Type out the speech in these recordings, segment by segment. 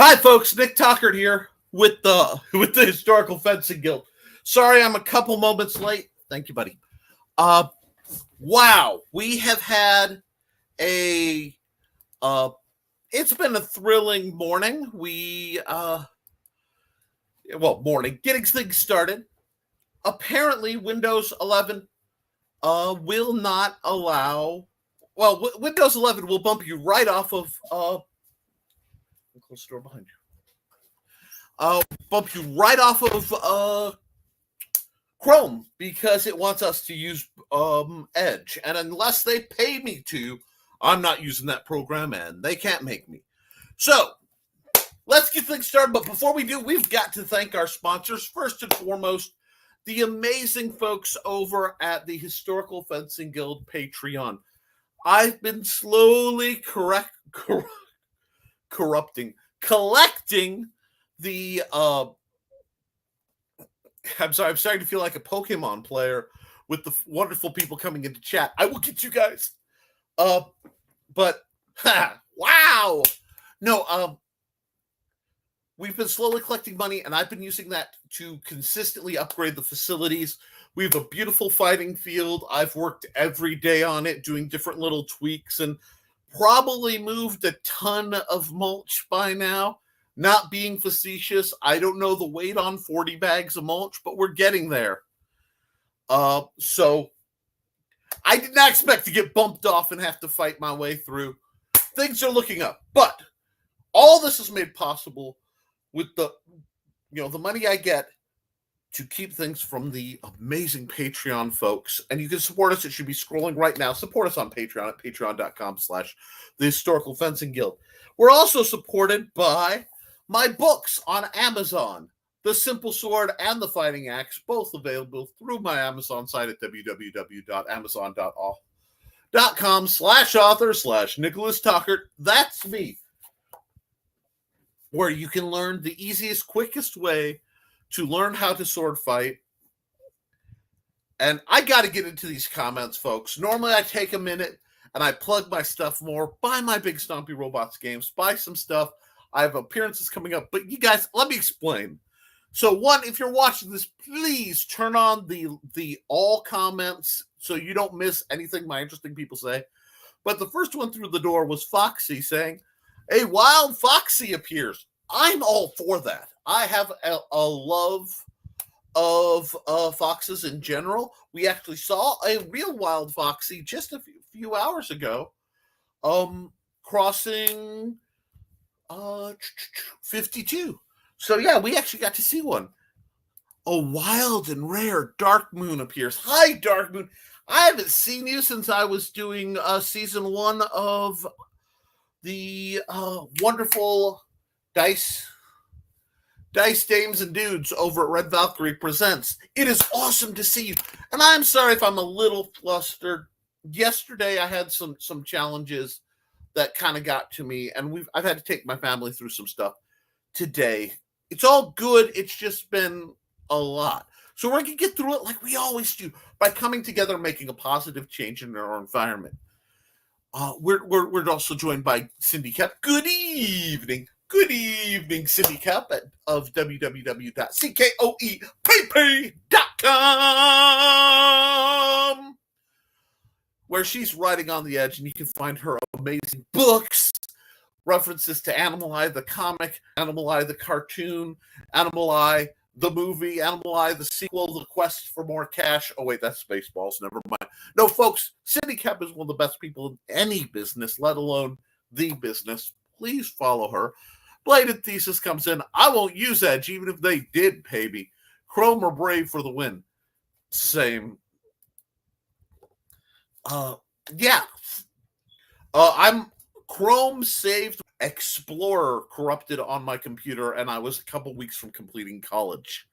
Hi, folks. Nick Tuckert here with the Historical Fencing Guild. Sorry, I'm a couple moments late. Thank you, buddy. Wow, we have had a it's been a thrilling morning. Morning, getting things started. Apparently, Windows 11 will not allow. Well, Windows 11 will bump you right off of. Close the door behind you. Bump you right off of Chrome because it wants us to use Edge, and unless they pay me to, I'm not using that program, and they can't make me. So let's get things started. But before we do, we've got to thank our sponsors. First and foremost, the amazing folks over at the Historical Fencing Guild Patreon. I've been slowly collecting the I'm starting to feel like a Pokemon player with the wonderful people coming into chat. I will get you guys. Wow. No, we've been slowly collecting money, and I've been using that to consistently upgrade the facilities. We have a beautiful fighting field. I've worked every day on it, doing different little tweaks, and probably moved a ton of mulch by now. Not being facetious, I don't know the weight on 40 bags of mulch, but we're getting there. So I did not expect to get bumped off and have to fight my way through. Things are looking up, but all this is made possible with the money I get to keep things from the amazing Patreon folks. And you can support us. It should be scrolling right now. Support us on Patreon at patreon.com/the Historical Fencing Guild. We're also supported by my books on Amazon, The Simple Sword and The Fighting Axe, both available through my Amazon site at www.amazon.com/author/Nicholas Tuckert. That's me. Where you can learn the easiest, quickest way to learn how to sword fight. And I got to get into these comments, folks. Normally I take a minute and I plug my stuff more. Buy my Big Stompy Robots games. Buy some stuff. I have appearances coming up. But you guys, let me explain. So one, if you're watching this, please turn on the all comments so you don't miss anything my interesting people say. But the first one through the door was Foxy saying, "A wild Foxy appears." I'm all for that. I have a love of foxes in general. We actually saw a real wild Foxy just a few hours ago, crossing 52. So yeah, we actually got to see one. A wild and rare Dark Moon appears. Hi, Dark Moon. I haven't seen you since I was doing season 1 of the wonderful Dice Dames and Dudes over at Red Valkyrie Presents. It is awesome to see you. And I'm sorry if I'm a little flustered. Yesterday I had some challenges that kind of got to me, and I've had to take my family through some stuff today. It's all good. It's just been a lot. So we're going to get through it like we always do by coming together and making a positive change in our environment. We're also joined by Cindy Kep. Good evening. Good evening, Cindy Kep of www.CKOEPP.com, where she's writing on the edge, and you can find her amazing books, references to Animal Eye, the comic, Animal Eye, the cartoon, Animal Eye, the movie, Animal Eye, the sequel, The Quest for More Cash. Oh, wait, that's Spaceballs. Never mind. No, folks, Cindy Kep is one of the best people in any business, let alone the business. Please follow her. Bladed Thesis comes in. I won't use Edge, even if they did pay me. Chrome or Brave for the win. Same. I'm Chrome saved Explorer corrupted on my computer, and I was a couple weeks from completing college.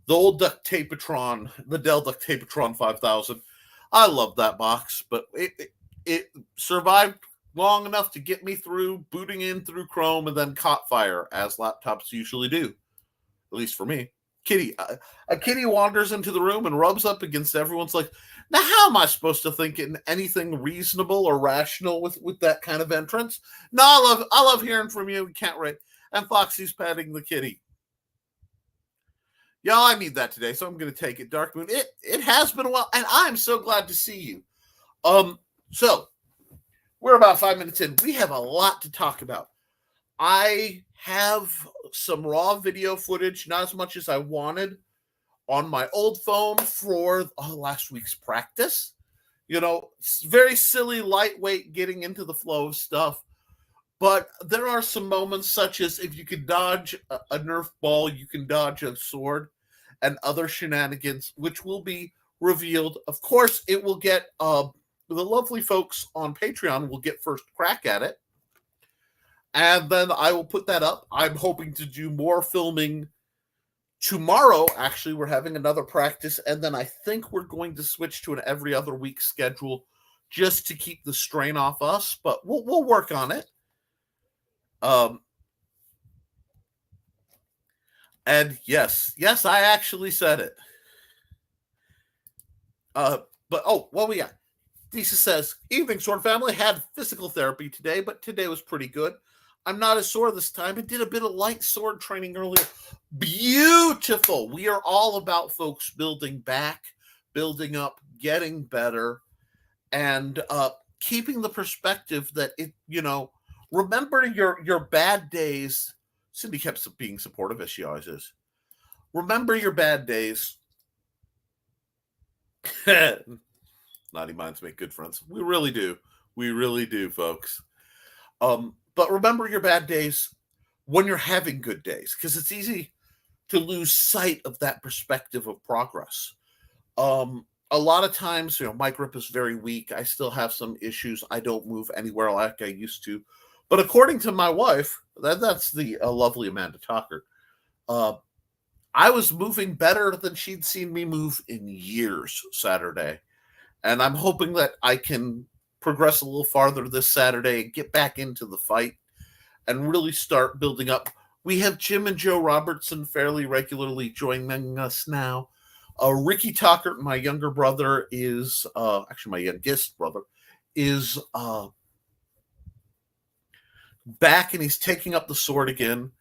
The old Ducktapatron, the Dell Ducktapatron 5000. I love that box, but it survived long enough to get me through booting in through Chrome and then caught fire, as laptops usually do. At least for me. Kitty. A kitty wanders into the room and rubs up against everyone's like, now how am I supposed to think in anything reasonable or rational with that kind of entrance? No, I love hearing from you. We can't write. And Foxy's patting the kitty. Yeah, I need that today, so I'm going to take it. Dark Moon, it has been a while, and I'm so glad to see you. So we're about 5 minutes in. We have a lot to talk about. I have some raw video footage, not as much as I wanted, on my old phone for last week's practice. You know, it's very silly, lightweight, getting into the flow of stuff. But there are some moments, such as if you can dodge a Nerf ball, you can dodge a sword, and other shenanigans, which will be revealed. Of course, it will get the lovely folks on Patreon will get first crack at it. And then I will put that up. I'm hoping to do more filming tomorrow. Actually, we're having another practice, and then I think we're going to switch to an every other week schedule just to keep the strain off us, but we'll work on it. And yes, I actually said it. But what we got? Lisa says, evening, Sword Family. Had physical therapy today, but today was pretty good. I'm not as sore this time. I did a bit of light sword training earlier. Beautiful. We are all about folks building back, building up, getting better, and keeping the perspective that remember your bad days. Cindy kept being supportive, as she always is. Remember your bad days. Naughty minds make good friends. We really do. We really do, folks. But remember your bad days when you're having good days, because it's easy to lose sight of that perspective of progress. A lot of times, my grip is very weak. I still have some issues. I don't move anywhere like I used to. But according to my wife, that's the lovely Amanda Talker, I was moving better than she'd seen me move in years Saturday. And I'm hoping that I can progress a little farther this Saturday and get back into the fight and really start building up. We have Jim and Joe Robertson fairly regularly joining us now. Ricky Talkert, my younger brother, is actually my youngest brother, is back, and he's taking up the sword again.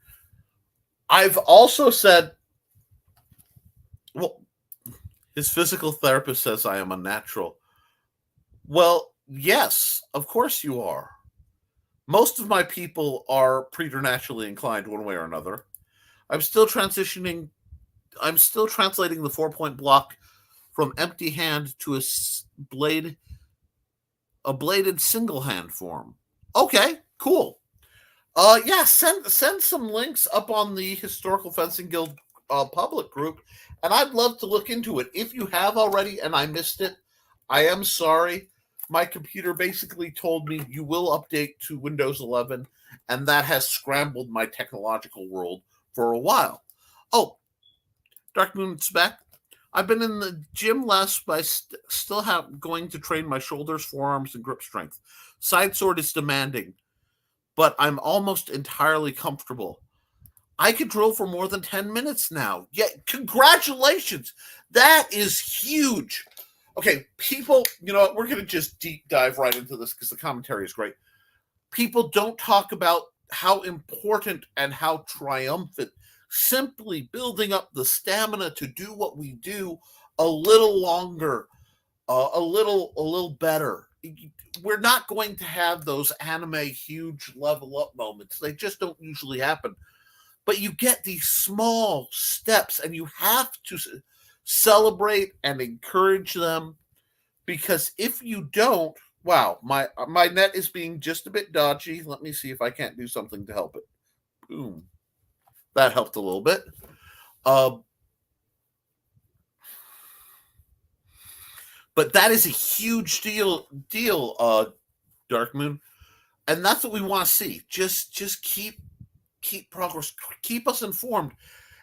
I've also said, well, his physical therapist says I am unnatural. Well, yes, of course you are. Most of my people are preternaturally inclined one way or another. I'm still translating the 4-point block from empty hand to a bladed single hand form. Okay, cool. Send some links up on the Historical Fencing Guild public group, and I'd love to look into it. If you have already and I missed it, I am sorry. My computer basically told me you will update to Windows 11, and that has scrambled my technological world for a while. Oh, Dark Moon's back. I've been in the gym less, but I still have going to train my shoulders, forearms, and grip strength. Side sword is demanding, but I'm almost entirely comfortable. I could drill for more than 10 minutes now. Yeah, congratulations. That is huge. Okay, people, we're going to just deep dive right into this because the commentary is great. People don't talk about how important and how triumphant simply building up the stamina to do what we do a little longer, a little better. We're not going to have those anime huge level up moments. They just don't usually happen. But you get these small steps, and you have to celebrate and encourage them, because if you don't, wow, my net is being just a bit dodgy. Let me see if I can't do something to help it. Boom. That helped a little bit. But that is a huge deal, Dark Moon. And that's what we want to see. Just keep progress. Keep us informed.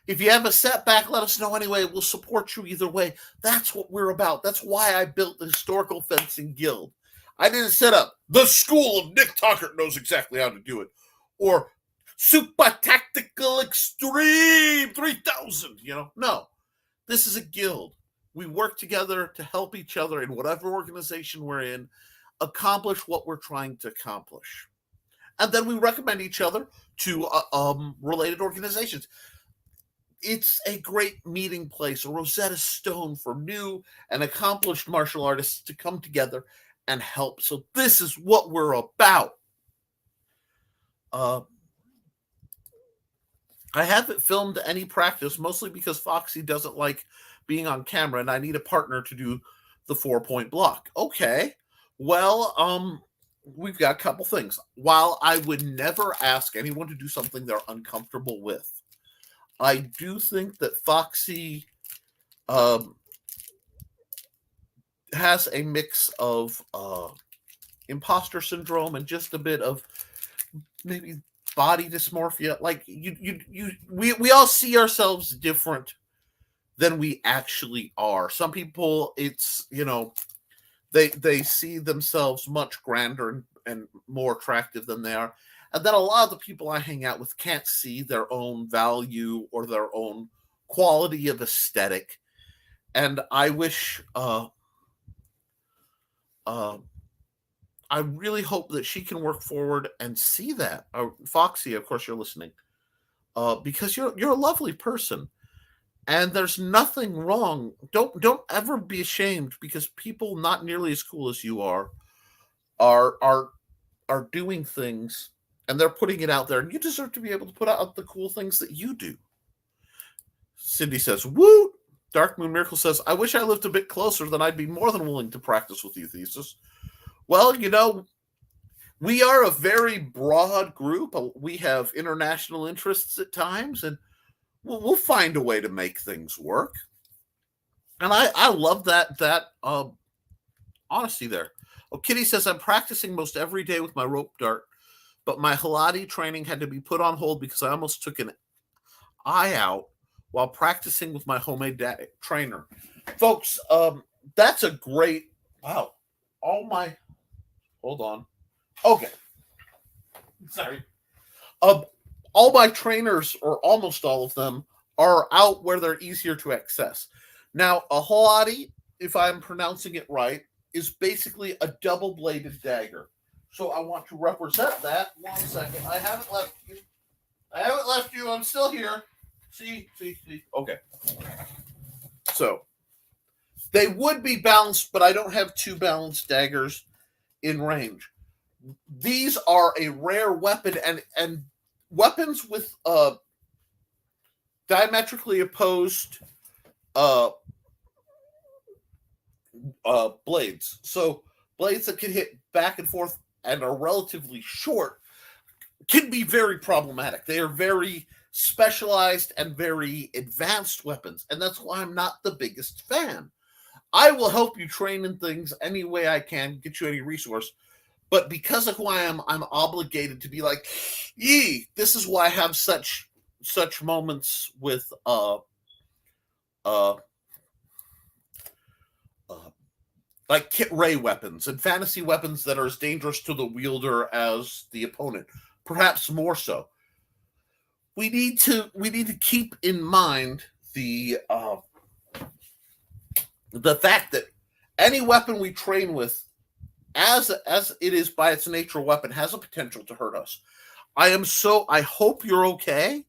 If you have a setback, let us know anyway. We'll support you either way. That's what we're about. That's why I built the Historical Fencing Guild. I didn't set up the School of Nick Talkert knows exactly how to do it, or Super Tactical Extreme 3000. No. This is a guild. We work together to help each other in whatever organization we're in accomplish what we're trying to accomplish. and then we recommend each other to related organizations. It's a great meeting place, a Rosetta Stone for new and accomplished martial artists to come together and help. So this is what we're about. I haven't filmed any practice, mostly because Foxy doesn't like being on camera, and I need a partner to do the 4-point block. Okay, well, we've got a couple things. While I would never ask anyone to do something they're uncomfortable with, I do think that Foxy has a mix of imposter syndrome and just a bit of maybe body dysmorphia. Like we all see ourselves different than we actually are. Some people, it's, they see themselves much grander and more attractive than they are. And then a lot of the people I hang out with can't see their own value or their own quality of aesthetic. And I wish, I really hope that she can work forward and see that. Foxy, of course, you're listening, because you're a lovely person, and there's nothing wrong. Don't ever be ashamed, because people not nearly as cool as you are doing things, and they're putting it out there, and you deserve to be able to put out the cool things that you do. Cindy says, "Woo!" Dark Moon Miracle says, "I wish I lived a bit closer, then I'd be more than willing to practice with you, Thesis." Well, we are a very broad group. We have international interests at times, and we'll find a way to make things work. And I love that honesty there. Oh, Kitty says, "I'm practicing most every day with my rope dart, but my Halati training had to be put on hold because I almost took an eye out while practicing with my homemade trainer." Folks, that's a great, wow. Hold on. Okay. Sorry. All my trainers, or almost all of them, are out where they're easier to access. Now, a Halati, if I'm pronouncing it right, is basically a double-bladed dagger. So I want to represent that. 1 second. I haven't left you. I'm still here. See. Okay. So they would be balanced, but I don't have 2 balanced daggers in range. These are a rare weapon, and weapons with diametrically opposed blades. So blades that can hit back and forth and are relatively short can be very problematic. They are very specialized and very advanced weapons, and that's why I'm not the biggest fan. I will help you train in things any way I can, get you any resource, but because of who I am, I'm obligated to be like, this is why I have such moments with like Kit Ray weapons and fantasy weapons that are as dangerous to the wielder as the opponent, perhaps more so. We need to keep in mind the fact that any weapon we train with, as it is by its nature a weapon, has a potential to hurt us. I hope you're okay.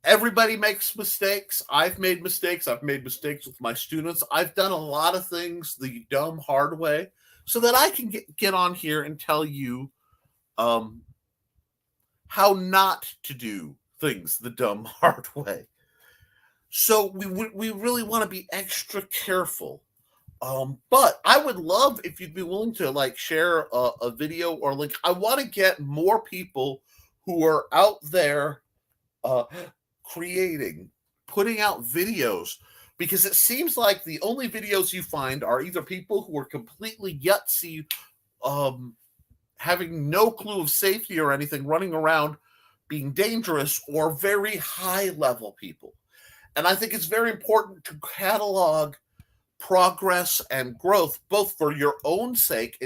Everybody makes mistakes. I've made mistakes. I've made mistakes with my students. I've done a lot of things the dumb, hard way, so that I can get on here and tell you how not to do things the dumb, hard way. So we really want to be extra careful. But I would love if you'd be willing to share a video or link. I want to get more people who are out there putting out videos, because it seems like the only videos you find are either people who are completely yutsy, having no clue of safety or anything, running around being dangerous, or very high level people. And I think it's very important to catalog progress and growth, both for your own sake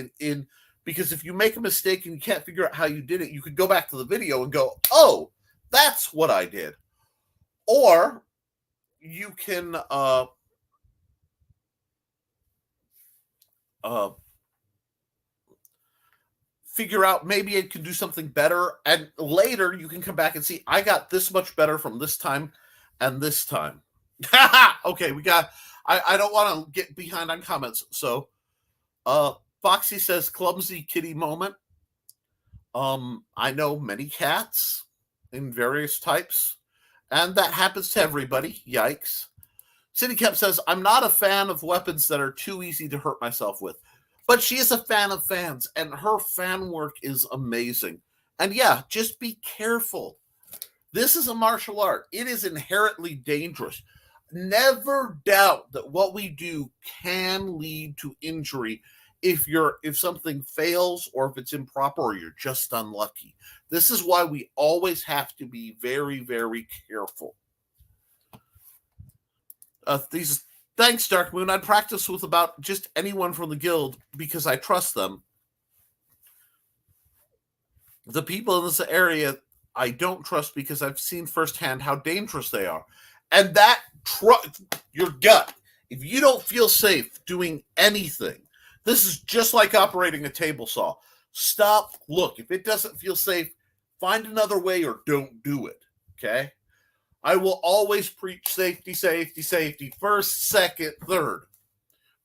because if you make a mistake and you can't figure out how you did it, you could go back to the video and go, oh, that's what I did. Or you can figure out maybe it can do something better, and later you can come back and see I got this much better from this time and this time. Okay, we got. I don't want to get behind on comments. So, Foxy says clumsy kitty moment. I know many cats in various types, and that happens to everybody. Yikes. City Cap says, I'm not a fan of weapons that are too easy to hurt myself with. But she is a fan of fans, and her fan work is amazing. And yeah, just be careful. This is a martial art. It is inherently dangerous. Never doubt that what we do can lead to injury if something fails or if it's improper or you're just unlucky. This is why we always have to be very, very careful. Thanks, Dark Moon. I'd practice with about just anyone from the guild because I trust them. The people in this area I don't trust because I've seen firsthand how dangerous they are. And that your gut. If you don't feel safe doing anything, this is just like operating a table saw. Stop, look. If it doesn't feel safe, find another way or don't do it. Okay? I will always preach safety, safety, safety, first, second, third,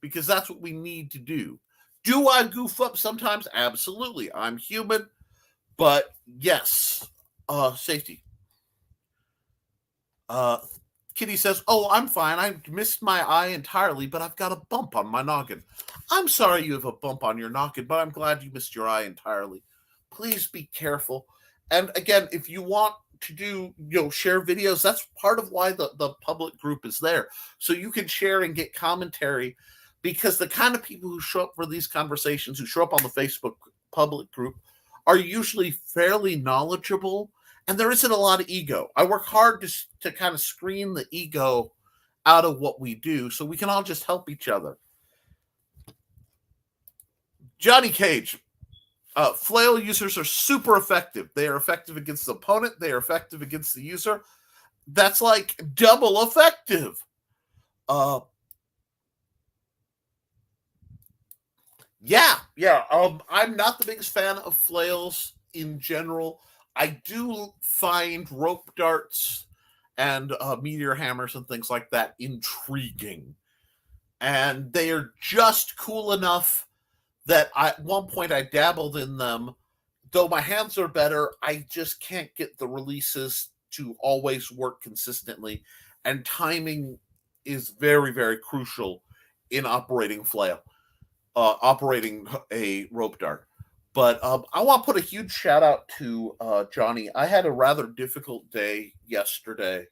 because that's what we need to do. Do I goof up sometimes? Absolutely. I'm human, but yes, safety. Kitty says, oh, I'm fine. I missed my eye entirely, but I've got a bump on my noggin. I'm sorry you have a bump on your noggin, but I'm glad you missed your eye entirely. Please be careful. And again, if you want to do, share videos, that's part of why the public group is there. So you can share and get commentary, because the kind of people who show up for these conversations, who show up on the Facebook public group, are usually fairly knowledgeable, and there isn't a lot of ego. I work hard to kind of screen the ego out of what we do so we can all just help each other. Johnny Cage. Flail users are super effective. They are effective against the opponent. They are effective against the user. That's like double effective. Yeah. I'm not the biggest fan of flails in general. I do find rope darts and meteor hammers and things like that intriguing. And they are just cool enough that at one point I dabbled in them. Though my hands are better, I just can't get the releases to always work consistently. And timing is very, very crucial in operating flail, operating a rope dart. But I want to put a huge shout out to Johnny. I had a rather difficult day yesterday,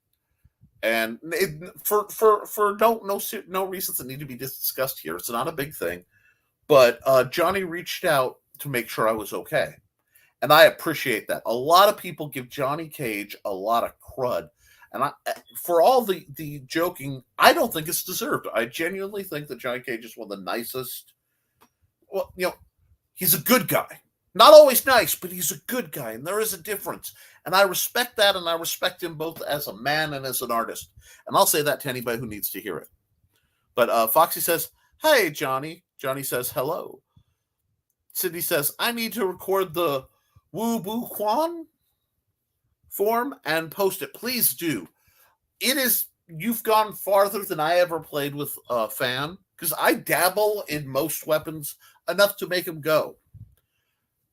and for no reasons that need to be discussed here. It's not a big thing, but Johnny reached out to make sure I was okay, and I appreciate that. A lot of people give Johnny Cage a lot of crud, and for all the joking, I don't think it's deserved. I genuinely think that Johnny Cage is one of the nicest. Well, he's a good guy. Not always nice, but he's a good guy, and there is a difference. And I respect that, and I respect him both as a man and as an artist. And I'll say that to anybody who needs to hear it. But Foxy says, hey, Johnny. Johnny says, hello. Sydney says, I need to record the Woo Boo Quan form and post it. Please do. You've gone farther than I ever played with a fan, because I dabble in most weapons enough to make them go.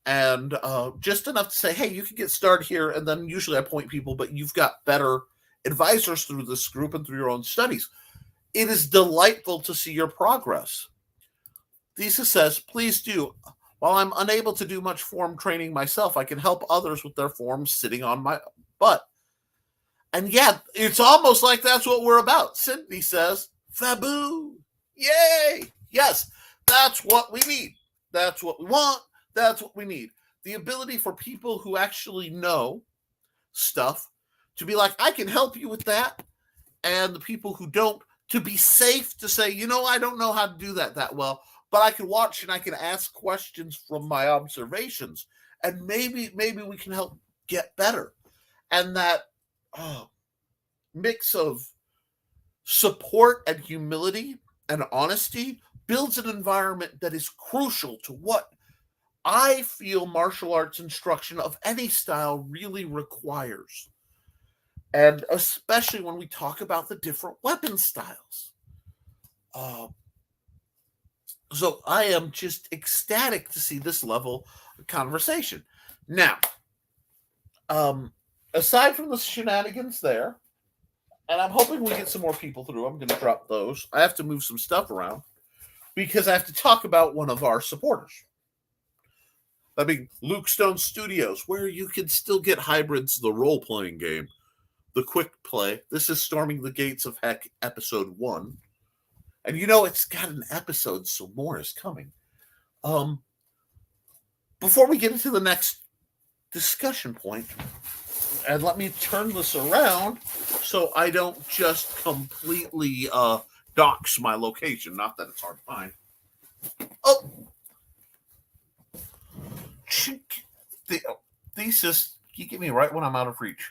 And just enough to say, hey, you can get started here. And then usually I point people, but you've got better advisors through this group and through your own studies. It is delightful to see your progress. Lisa says, please do. While I'm unable to do much form training myself, I can help others with their forms sitting on my butt. And yeah, it's almost like that's what we're about. Sydney says, Faboo. Yay. Yes, that's what we need. That's what we want. That's what we need. The ability for people who actually know stuff to be like, I can help you with that. And the people who don't, to be safe to say, I don't know how to do that well, but I can watch and I can ask questions from my observations. And maybe we can help get better. And that mix of support and humility and honesty builds an environment that is crucial to what I feel martial arts instruction of any style really requires. And especially when we talk about the different weapon styles. So I am just ecstatic to see this level of conversation. Now, aside from the shenanigans there, and I'm hoping we get some more people through. I'm going to drop those. I have to move some stuff around because I have to talk about one of our supporters. I mean, Luke Stone Studios, where you can still get Hybrids, the role-playing game, the quick play. This is Storming the Gates of Heck, episode 1. And it's got an episode, so more is coming. Before we get into the next discussion point, and let me turn this around so I don't just completely dox my location. Not that it's hard to find. Oh! Thesis, you get me right when I'm out of reach.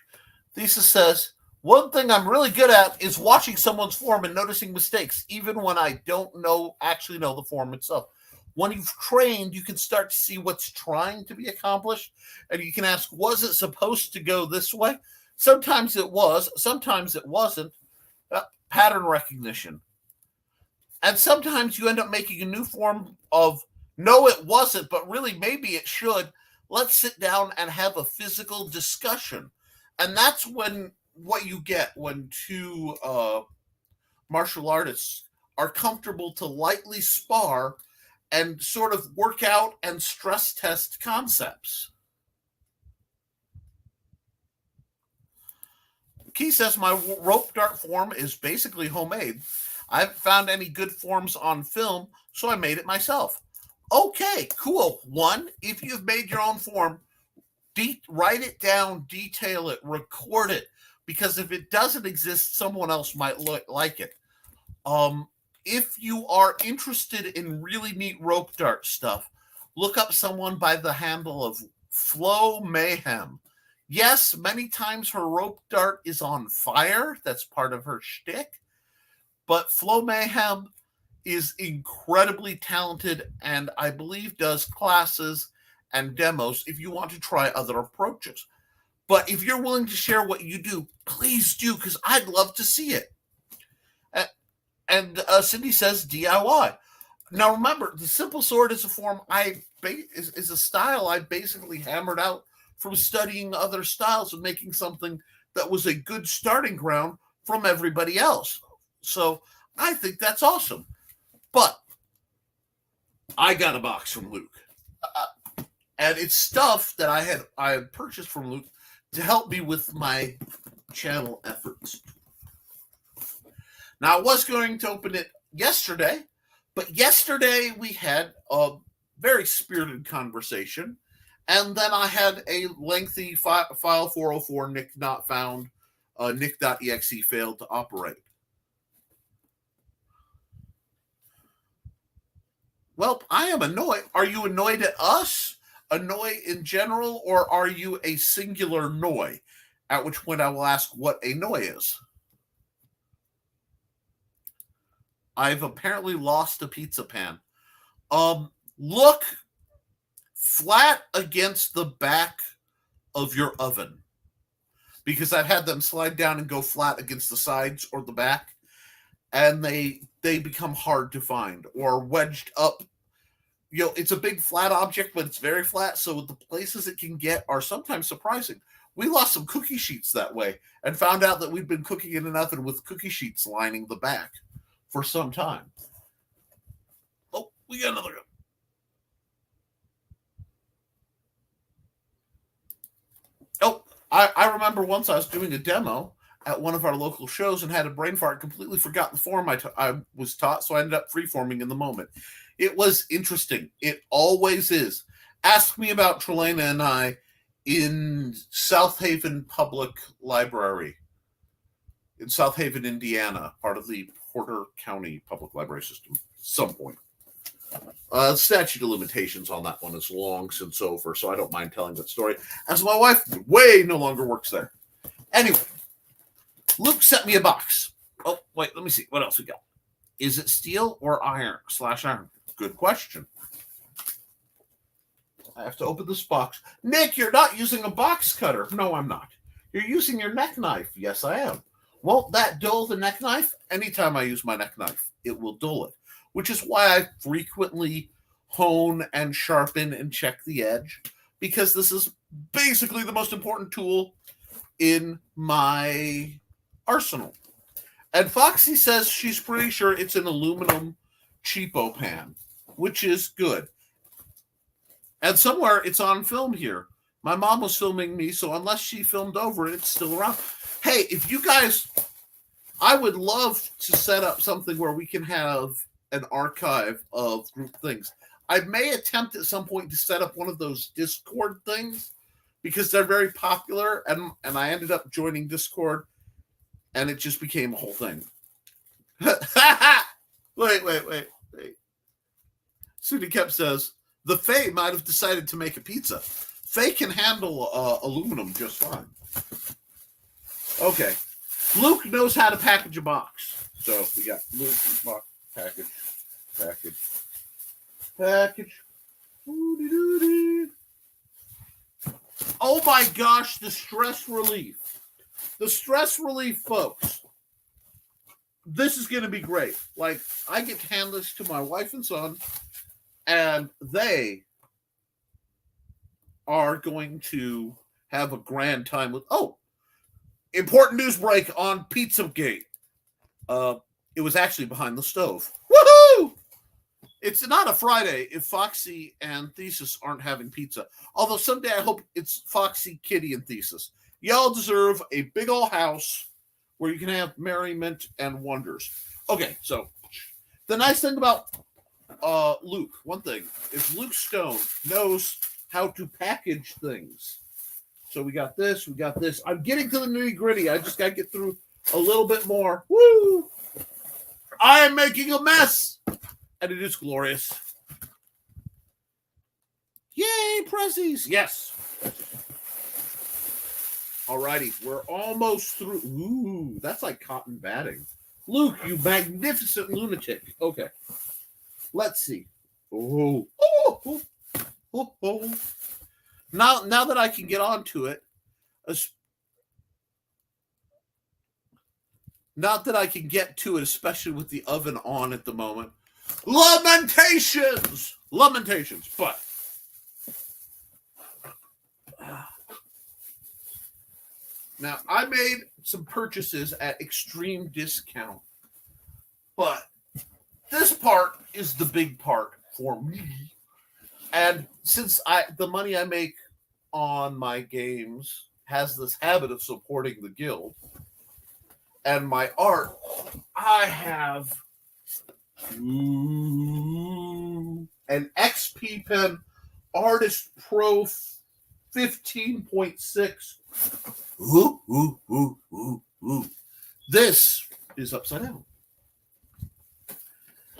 Thesis says, one thing I'm really good at is watching someone's form and noticing mistakes, even when I don't actually know the form itself. When you've trained, you can start to see what's trying to be accomplished, and you can ask, was it supposed to go this way? Sometimes it was, sometimes it wasn't. Pattern recognition. And sometimes you end up making a new form of, no, it wasn't, but really maybe it should. Let's sit down and have a physical discussion. And that's what you get when two martial artists are comfortable to lightly spar and sort of work out and stress test concepts. Key says, my rope dart form is basically homemade. I haven't found any good forms on film, so I made it myself. Okay, cool. One, if you've made your own form, write it down, detail it, record it, because if it doesn't exist, someone else might like it. If you are interested in really neat rope dart stuff, look up someone by the handle of Flo Mayhem. Yes, many times her rope dart is on fire. That's part of her shtick. But Flo Mayhem is incredibly talented and I believe does classes and demos if you want to try other approaches. But if you're willing to share what you do, please do, because I'd love to see it. And Cindy says DIY. Now remember, the simple sword is a form is a style I basically hammered out from studying other styles and making something that was a good starting ground from everybody else. So I think that's awesome. But I got a box from Luke. And it's stuff that I had purchased from Luke to help me with my channel efforts. Now, I was going to open it yesterday, but yesterday we had a very spirited conversation, and then I had a lengthy file 404 Nick not found, Nick.exe failed to operate. Well, I am annoyed. Are you annoyed at us? Annoy in general, or are you a singular noy? At which point I will ask what a noy is. I've apparently lost a pizza pan. Look flat against the back of your oven, because I've had them slide down and go flat against the sides or the back, and they become hard to find, or wedged up. It's a big flat object, but it's very flat, so the places it can get are sometimes surprising. We lost some cookie sheets that way and found out that we'd been cooking in an oven with cookie sheets lining the back for some time. Oh, we got another one. Oh, I remember once I was doing a demo at one of our local shows and had a brain fart, completely forgot the form I was taught, so I ended up freeforming in the moment. It was interesting. It always is. Ask me about Trelena and I in South Haven Public Library in South Haven, Indiana, part of the Porter County Public Library System, at some point. Statute of limitations on that one is long since over, so I don't mind telling that story, as my wife no longer works there. Anyway, Luke sent me a box. Oh, wait, let me see. What else we got? Is it steel or iron /iron? Good question. I have to open this box. Nick, you're not using a box cutter. No, I'm not. You're using your neck knife. Yes, I am. Won't that dull the neck knife? Anytime I use my neck knife, it will dull it, which is why I frequently hone and sharpen and check the edge, because this is basically the most important tool in my arsenal. And Foxy says she's pretty sure it's an aluminum cheapo pan, which is good. And somewhere it's on film here. My mom was filming me, so unless she filmed over it, it's still around. Hey, if you guys, I would love to set up something where we can have an archive of group things. I may attempt at some point to set up one of those Discord things because they're very popular, and I ended up joining Discord, and it just became a whole thing. Wait. Sudi Kep says, the Faye might have decided to make a pizza. Faye can handle aluminum just fine. Okay. Luke knows how to package a box. So we got Luke's box, package. Oh my gosh, the stress relief. The stress relief, folks. This is going to be great. Like, I get to hand this to my wife and son, and they are going to have a grand time with, important news break on Pizzagate. It was actually behind the stove. Woohoo! It's not a Friday if Foxy and Thesis aren't having pizza. Although someday I hope it's Foxy, Kitty, and Thesis. Y'all deserve a big old house where you can have merriment and wonders. Okay, so the nice thing about Luke, one thing, is Luke Stone knows how to package things. So we got this. I'm getting to the nitty-gritty. I just got to get through a little bit more. Woo! I am making a mess, and it is glorious. Yay, Prezzies! Yes. Alrighty, we're almost through. Ooh, that's like cotton batting. Luke, you magnificent lunatic. Okay. Let's see. Oh. Now that I can get onto it, not that I can get to it, especially with the oven on at the moment. Lamentations, but now I made some purchases at extreme discount, but this part is the big part for me. And since the money I make on my games has this habit of supporting the guild and my art, I have an XP Pen Artist Pro 15.6. This is upside down.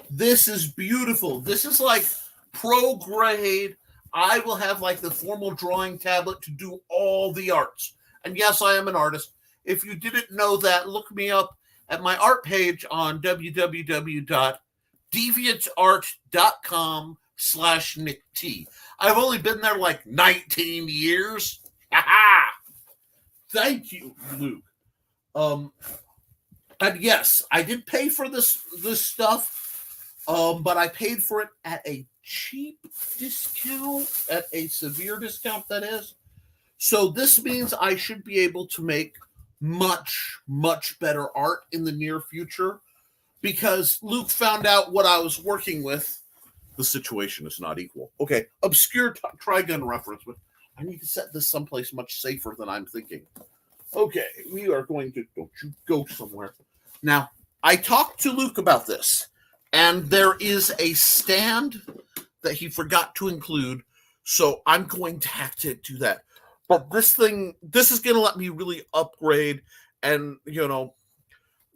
This is beautiful. This is like pro grade. I will have like the formal drawing tablet to do all the arts. And yes, I am an artist. If you didn't know that, look me up at my art page on www.deviantart.com/NickT. I've only been there like 19 years. Thank you, Luke. And yes, I did pay for this stuff, but I paid for it at a cheap discount, at a severe discount, that is. So this means I should be able to make much, much better art in the near future, because Luke found out what I was working with. The situation is not equal. Okay, obscure Trigun reference, but I need to set this someplace much safer than I'm thinking. Okay, we are going to, don't you go somewhere. Now, I talked to Luke about this, and there is a stand that he forgot to include, so I'm going to have to do that. But this is going to let me really upgrade, and,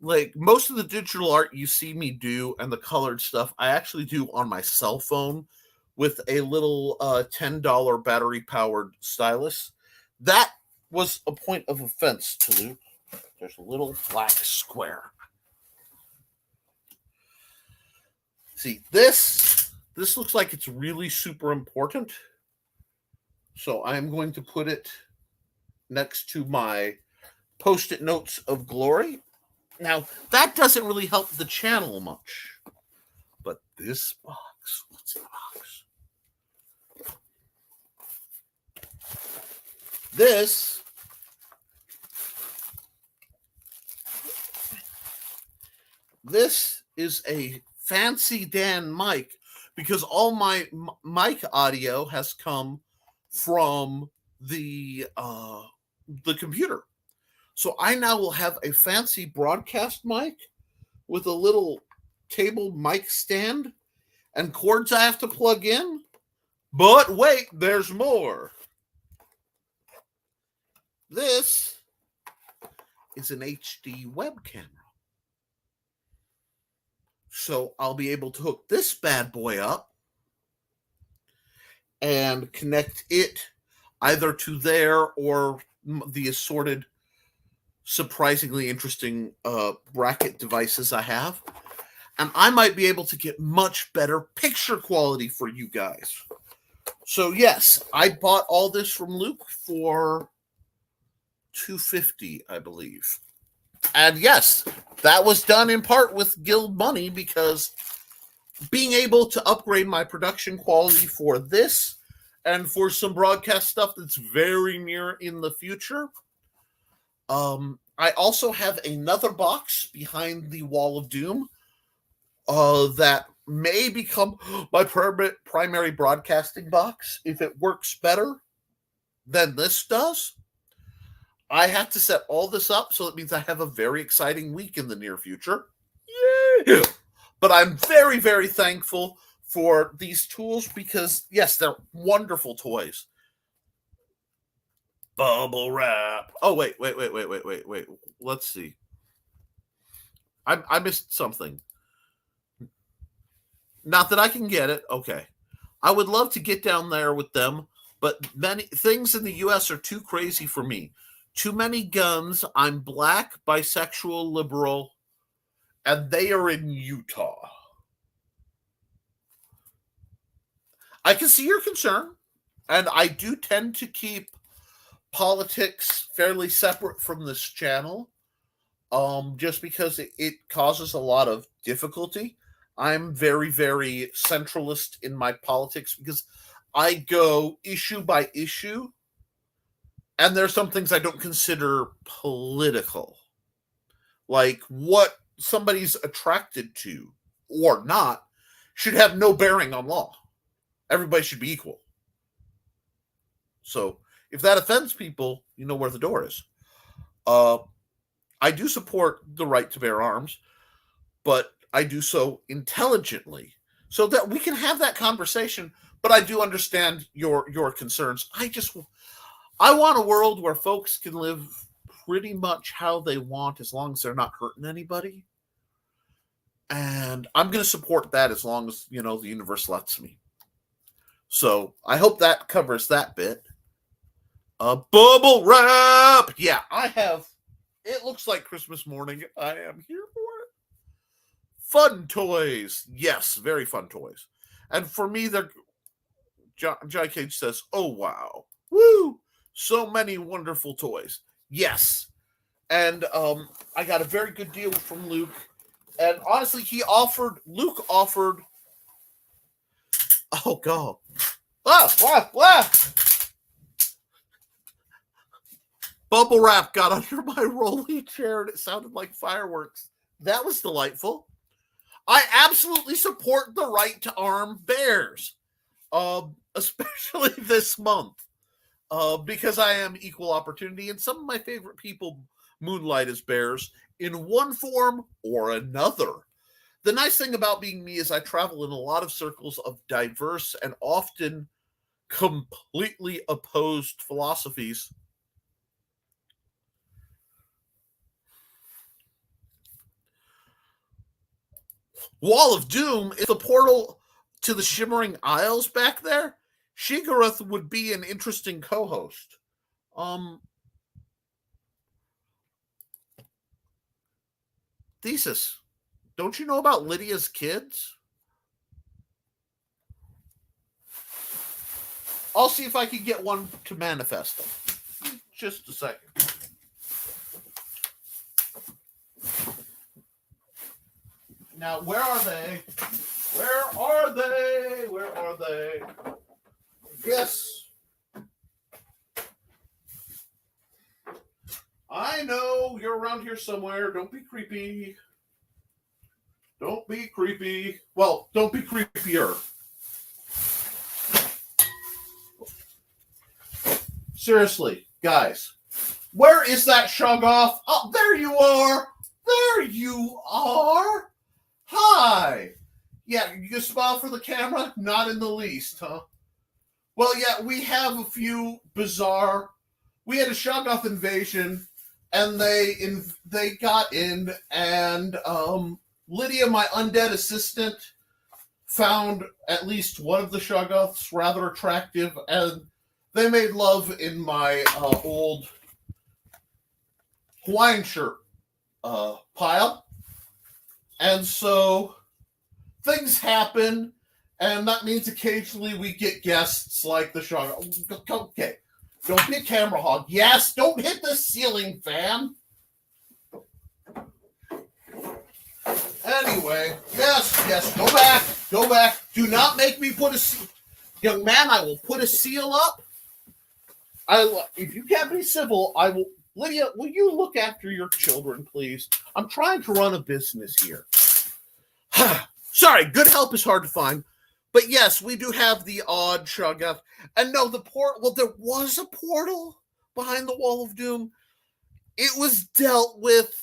like most of the digital art you see me do and the colored stuff, I actually do on my cell phone with a little $10 battery-powered stylus. That was a point of offense to Luke. There's a little black square. See, this looks like it's really super important. So I'm going to put it next to my post-it notes of glory. Now, that doesn't really help the channel much. But this box, what's in the box? This is a fancy Dan mic because all my mic audio has come from the computer. So I now will have a fancy broadcast mic with a little table mic stand and cords I have to plug in. But wait, there's more. This is an HD web camera. So I'll be able to hook this bad boy up and connect it either to there or the assorted, surprisingly interesting bracket devices I have. And I might be able to get much better picture quality for you guys. So yes, I bought all this from Luke for $250, I believe. And yes, that was done in part with guild money because being able to upgrade my production quality for this and for some broadcast stuff that's very near in the future. I also have another box behind the Wall of Doom that may become my primary broadcasting box if it works better than this does. I have to set all this up, so it means I have a very exciting week in the near future. Yay! But I'm very, very thankful for these tools because, yes, they're wonderful toys. Bubble wrap. Oh, wait. Let's see. I missed something. Not that I can get it. Okay. I would love to get down there with them, but many things in the U.S. are too crazy for me. Too many guns. I'm black, bisexual, liberal, and they are in Utah. I can see your concern, and I do tend to keep politics fairly separate from this channel, just because it causes a lot of difficulty. I'm very, very centralist in my politics because I go issue by issue, and there's some things I don't consider political. Like what somebody's attracted to or not should have no bearing on law. Everybody should be equal. So if that offends people, you know where the door is. I do support the right to bear arms, but I do so intelligently so that we can have that conversation. But I do understand your concerns. I want a world where folks can live pretty much how they want as long as they're not hurting anybody. And I'm going to support that as long as, the universe lets me. So I hope that covers that bit. Bubble wrap. Yeah, I have. It looks like Christmas morning. I am here for it. Fun toys. Yes, very fun toys. And for me, Jai Cage says, oh, wow. Woo! So many wonderful toys. Yes. And I got a very good deal from Luke. And honestly, Luke offered. Oh, God. Bubble wrap got under my rolly chair and it sounded like fireworks. That was delightful. I absolutely support the right to arm bears, especially this month, because I am equal opportunity, and some of my favorite people moonlight as bears in one form or another. The nice thing about being me is I travel in a lot of circles of diverse and often completely opposed philosophies. Wall of Doom is the portal to the Shimmering Isles back there. Shigaruth would be an interesting co-host. Thesis. Don't you know about Lydia's kids? I'll see if I can get one to manifest them. Just a second. Now, where are they? Where are they? Where are they? Yes. I know you're around here somewhere. Don't be creepy. Don't be creepy. Well, don't be creepier. Seriously, guys. Where is that Shoggoth? Oh, there you are. There you are. Hi. Yeah, you can smile for the camera? Not in the least, huh? Well, yeah, we have a few bizarre... We had a Shoggoth invasion, and they got in, and Lydia, my undead assistant, found at least one of the Shoggoths rather attractive, and they made love in my old Hawaiian shirt pile. And so things happen, and that means occasionally we get guests like the Shoggoth. Okay, don't be a camera hog. Yes, don't hit the ceiling fan. Anyway, yes, go back. Do not make me put a seal. Young man, I will put a seal up. If you can't be civil, I will. Lydia, will you look after your children, please? I'm trying to run a business here. Sorry, good help is hard to find. But yes, we do have the odd Shoggoth. And no, there was a portal behind the Wall of Doom. It was dealt with.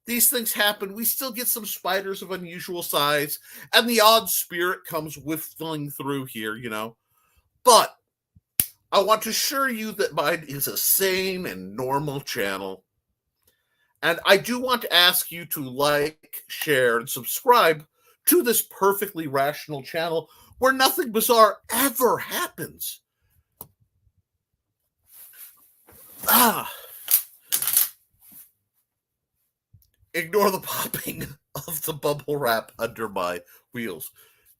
These things happen. We still get some spiders of unusual size. And the odd spirit comes whiffling through here, you know. But I want to assure you that mine is a sane and normal channel. And I do want to ask you to like, share, and subscribe to this perfectly rational channel where nothing bizarre ever happens. Ignore the popping of the bubble wrap under my wheels.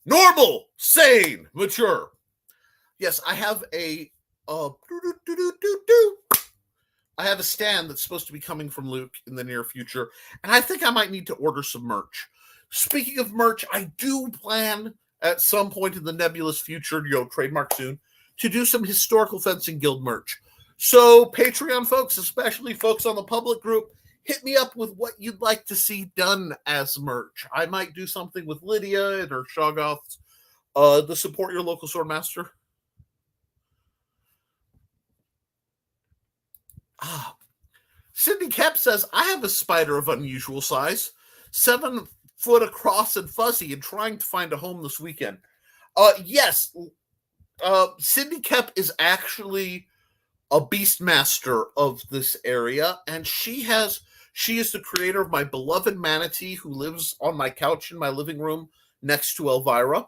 Normal, sane, mature. Yes, I have a I have a stand that's supposed to be coming from Luke in the near future, and I think I might need to order some merch. Speaking of merch, I do plan at some point in the nebulous future, trademark soon, to do some Historical Fencing Guild merch. So, Patreon folks, especially folks on the public group, hit me up with what you'd like to see done as merch. I might do something with Lydia and her Shoggoths. The Support Your Local Swordmaster. Cindy Kep says, I have a spider of unusual size, 7 foot across and fuzzy, and trying to find a home this weekend. Yes, Cindy Kep is actually a beastmaster of this area, and she is the creator of my beloved manatee who lives on my couch in my living room next to Elvira,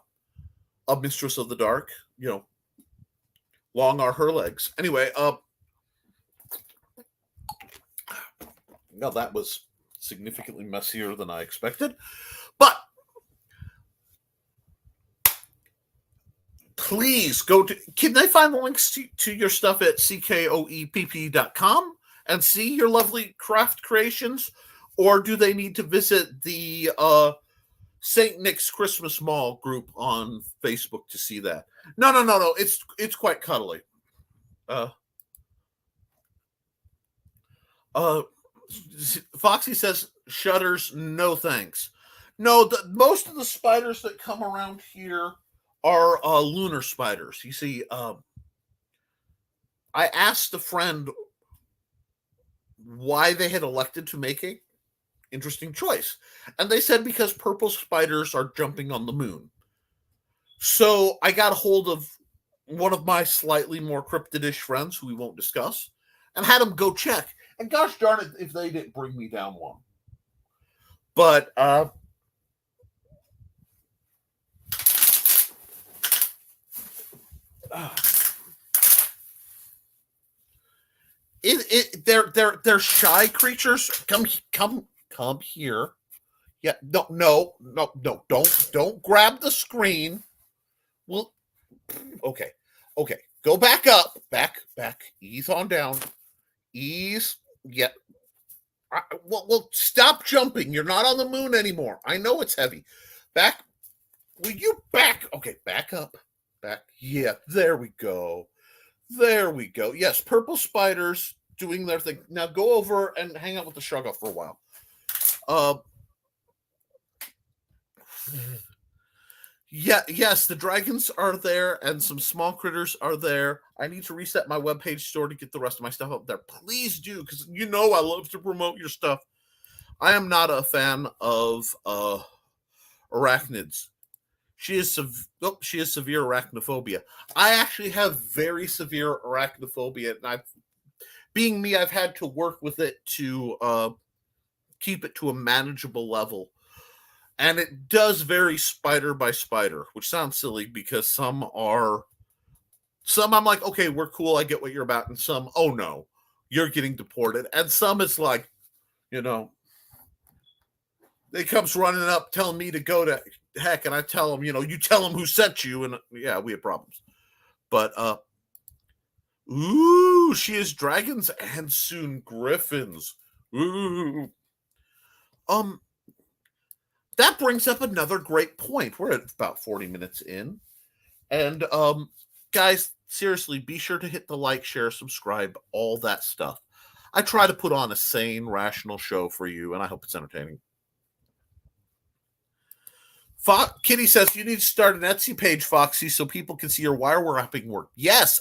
a mistress of the dark. Long are her legs. Anyway, now that was significantly messier than I expected. But please go to... Can they find the links to your stuff at ckoepp.com and see your lovely craft creations? Or do they need to visit the St. Nick's Christmas Mall group on Facebook to see that? No. It's quite cuddly. Foxy says, shutters, no thanks. No, most of the spiders that come around here are lunar spiders. You see, I asked a friend why they had elected to make a interesting choice. And they said because purple spiders are jumping on the moon. So I got a hold of one of my slightly more cryptidish friends, who we won't discuss, and had him go check. And gosh darn it, if they didn't bring me down one. But, they're shy creatures. Come here. Yeah, no, don't grab the screen. Well, Okay. Okay. Go back up. Back. Ease on down. Ease. Yeah. Well, stop jumping. You're not on the moon anymore. I know it's heavy. Back. Will you back? Okay, back up. Back. Yeah, there we go. There we go. Yes, purple spiders doing their thing. Now go over and hang out with the shrug off for a while. Uh, yeah, yes, the dragons are there and some small critters are there. I need to reset my webpage store to get the rest of my stuff up there. Please do, because you know I love to promote your stuff. I am not a fan of arachnids. She is severe arachnophobia. I actually have very severe arachnophobia, and I've had to work with it to keep it to a manageable level. And it does vary spider by spider, which sounds silly because some I'm like, okay, we're cool, I get what you're about, and some, oh no, you're getting deported, and some it's like, they comes running up telling me to go to heck, and I tell them, you tell them who sent you, and yeah, we have problems. But ooh, she is dragons and soon griffins. Ooh. That brings up another great point. We're at about 40 minutes in. And guys, seriously, be sure to hit the like, share, subscribe, all that stuff. I try to put on a sane, rational show for you, and I hope it's entertaining. Kitty says you need to start an Etsy page, Foxy, so people can see your wire wrapping work. Yes,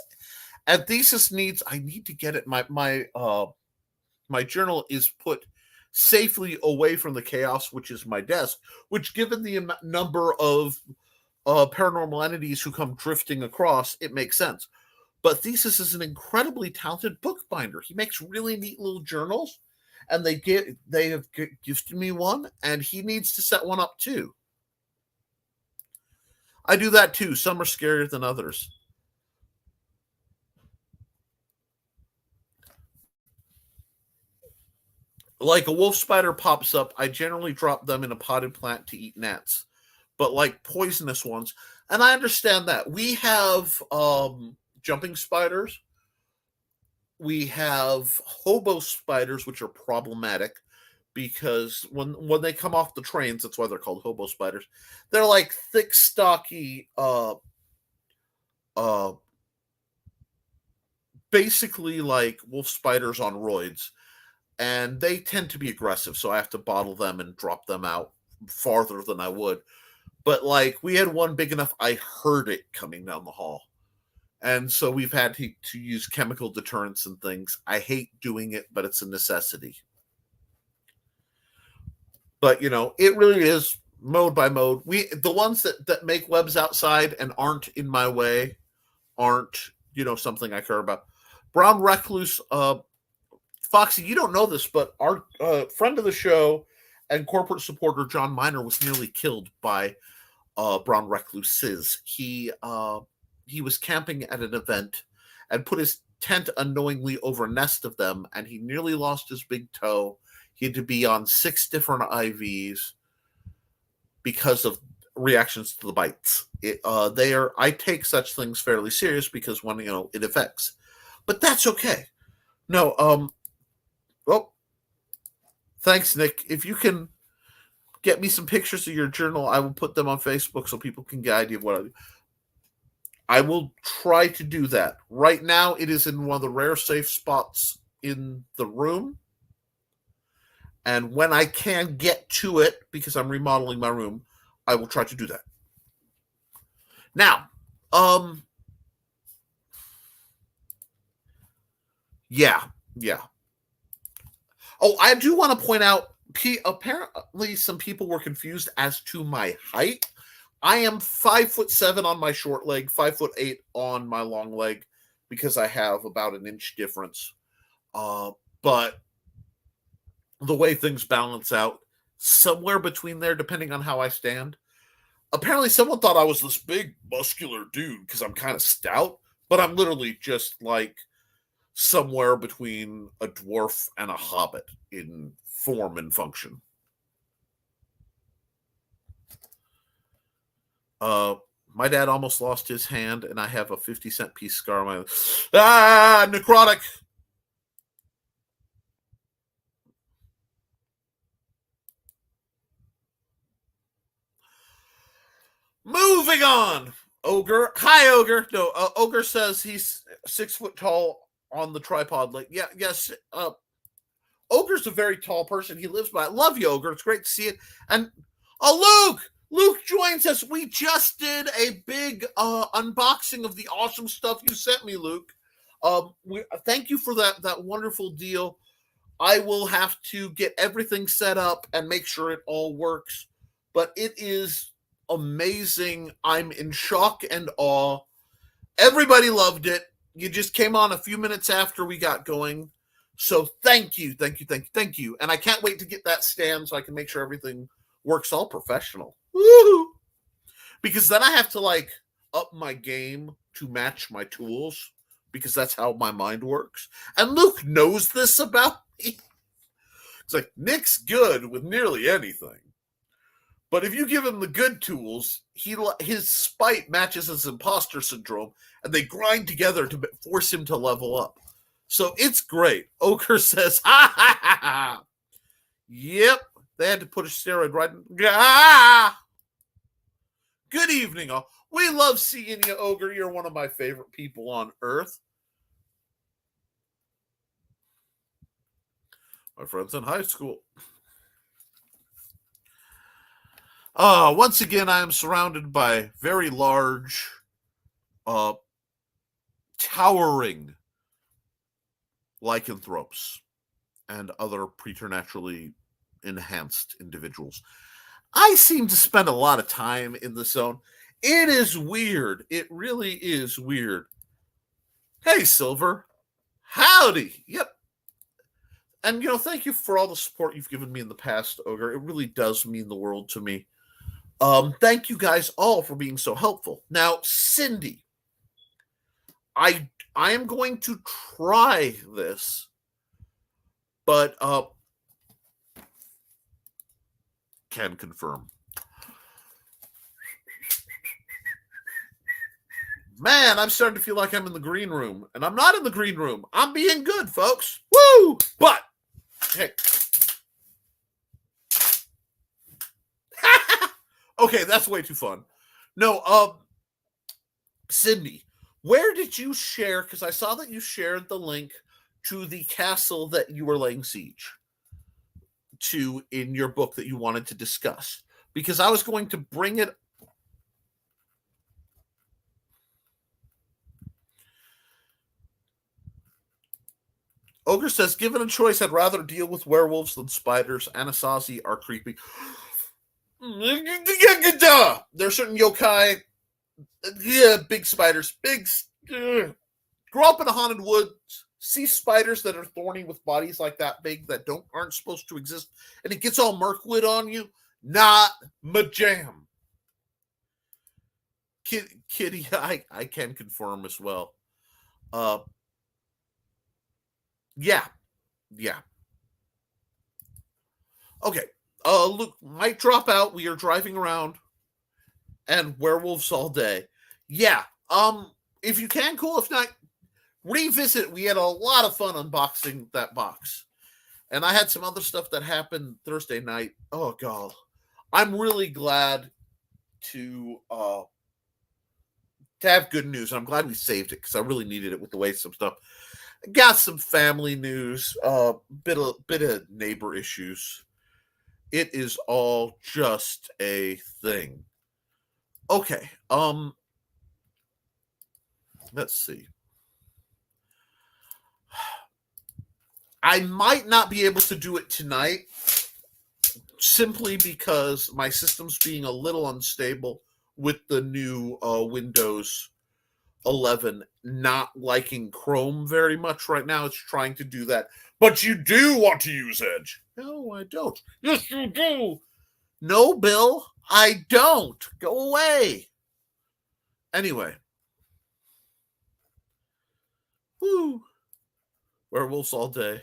and Thesis I need to get it. My journal is put safely away from the chaos, which is my desk. Which, given the number of paranormal entities who come drifting across, it makes sense. But Thesis is an incredibly talented bookbinder. He makes really neat little journals, and they have gifted me one, and he needs to set one up too. I do that too. Some are scarier than others. Like a wolf spider pops up, I generally drop them in a potted plant to eat gnats. But like poisonous ones, and I understand that. We have jumping spiders. We have hobo spiders, which are problematic because when they come off the trains, that's why they're called hobo spiders. They're like thick, stocky, basically like wolf spiders on roids, and they tend to be aggressive. So I have to bottle them and drop them out farther than I would. But like we had one big enough, I heard it coming down the hall. And so we've had to use chemical deterrents and things. I hate doing it, but it's a necessity. But it really is mode by mode. The ones that make webs outside and aren't in my way aren't something I care about. Brown recluse, Foxy, you don't know this, but our friend of the show and corporate supporter John Miner was nearly killed by brown recluses. He was camping at an event and put his tent unknowingly over a nest of them, and he nearly lost his big toe. He had to be on 6 different IVs because of reactions to the bites. I take such things fairly serious because when it affects, but that's okay. No, well, thanks, Nick. If you can get me some pictures of your journal, I will put them on Facebook so people can get an idea of what I do. I will try to do that. Right now, it is in one of the rare safe spots in the room. And when I can get to it, because I'm remodeling my room, I will try to do that. Now, yeah. Oh, I do want to point out, apparently some people were confused as to my height. I am 5'7" on my short leg, 5'8" on my long leg, because I have about an inch difference. But the way things balance out, somewhere between there, depending on how I stand. Apparently, someone thought I was this big, muscular dude because I'm kind of stout, but I'm literally just like somewhere between a dwarf and a hobbit in form and function. My dad almost lost his hand, and I have a 50-cent piece scar on my... necrotic! Moving on! Ogre. Hi, Ogre. No, Ogre says he's 6 foot tall on the tripod. Like, yeah, yes. Ogre's a very tall person. He lives by. Love you, Ogre. It's great to see it. And Luke. Luke joins us. We just did a big unboxing of the awesome stuff you sent me, Luke. Thank you for that wonderful deal. I will have to get everything set up and make sure it all works. But it is amazing. I'm in shock and awe. Everybody loved it. You just came on a few minutes after we got going. So thank you. And I can't wait to get that stand so I can make sure everything works all professional. Woo! Because then I have to like up my game to match my tools because that's how my mind works. And Luke knows this about me. It's like Nick's good with nearly anything. But if you give him the good tools, his spite matches his imposter syndrome, and they grind together to force him to level up. So it's great. Ogre says, ha ha ha ha. Yep, they had to put a steroid right in. Ah! Good evening, all. We love seeing you, Ogre. You're one of my favorite people on Earth. My friends in high school. Once again, I am surrounded by very large, towering lycanthropes and other preternaturally enhanced individuals. I seem to spend a lot of time in the zone. It is weird. It really is weird. Hey, Silver. Howdy. Yep. And, thank you for all the support you've given me in the past, Ogre. It really does mean the world to me. Thank you guys all for being so helpful. Now, Cindy, I am going to try this, but can confirm. Man, I'm starting to feel like I'm in the green room, and I'm not in the green room. I'm being good, folks. Woo! But hey. Okay, that's way too fun. No, Cindy, where did you share? Because I saw that you shared the link to the castle that you were laying siege to in your book that you wanted to discuss. Because I was going to bring it. Ogre says, given a choice, I'd rather deal with werewolves than spiders. Anasazi are creepy. There's certain yokai, big spiders, grow up in a haunted woods, see spiders that are thorny with bodies like that big that aren't supposed to exist, and it gets all Mirkwood on you. Not my jam. Kitty, I can confirm as well. Yeah. Okay. Luke might drop out. We are driving around and werewolves all day. Yeah. If you can, cool. If not, revisit. We had a lot of fun unboxing that box. And I had some other stuff that happened Thursday night. Oh god. I'm really glad to have good news. I'm glad we saved it because I really needed it with the way some stuff. Got some family news, bit of neighbor issues. It is all just a thing. Okay, let's see. I might not be able to do it tonight simply because my system's being a little unstable with the new Windows 11 not liking Chrome very much right now. It's trying to do that. But you do want to use Edge. No, I don't. Yes, you do. No, Bill, I don't. Go away. Anyway. Woo. Werewolves all day.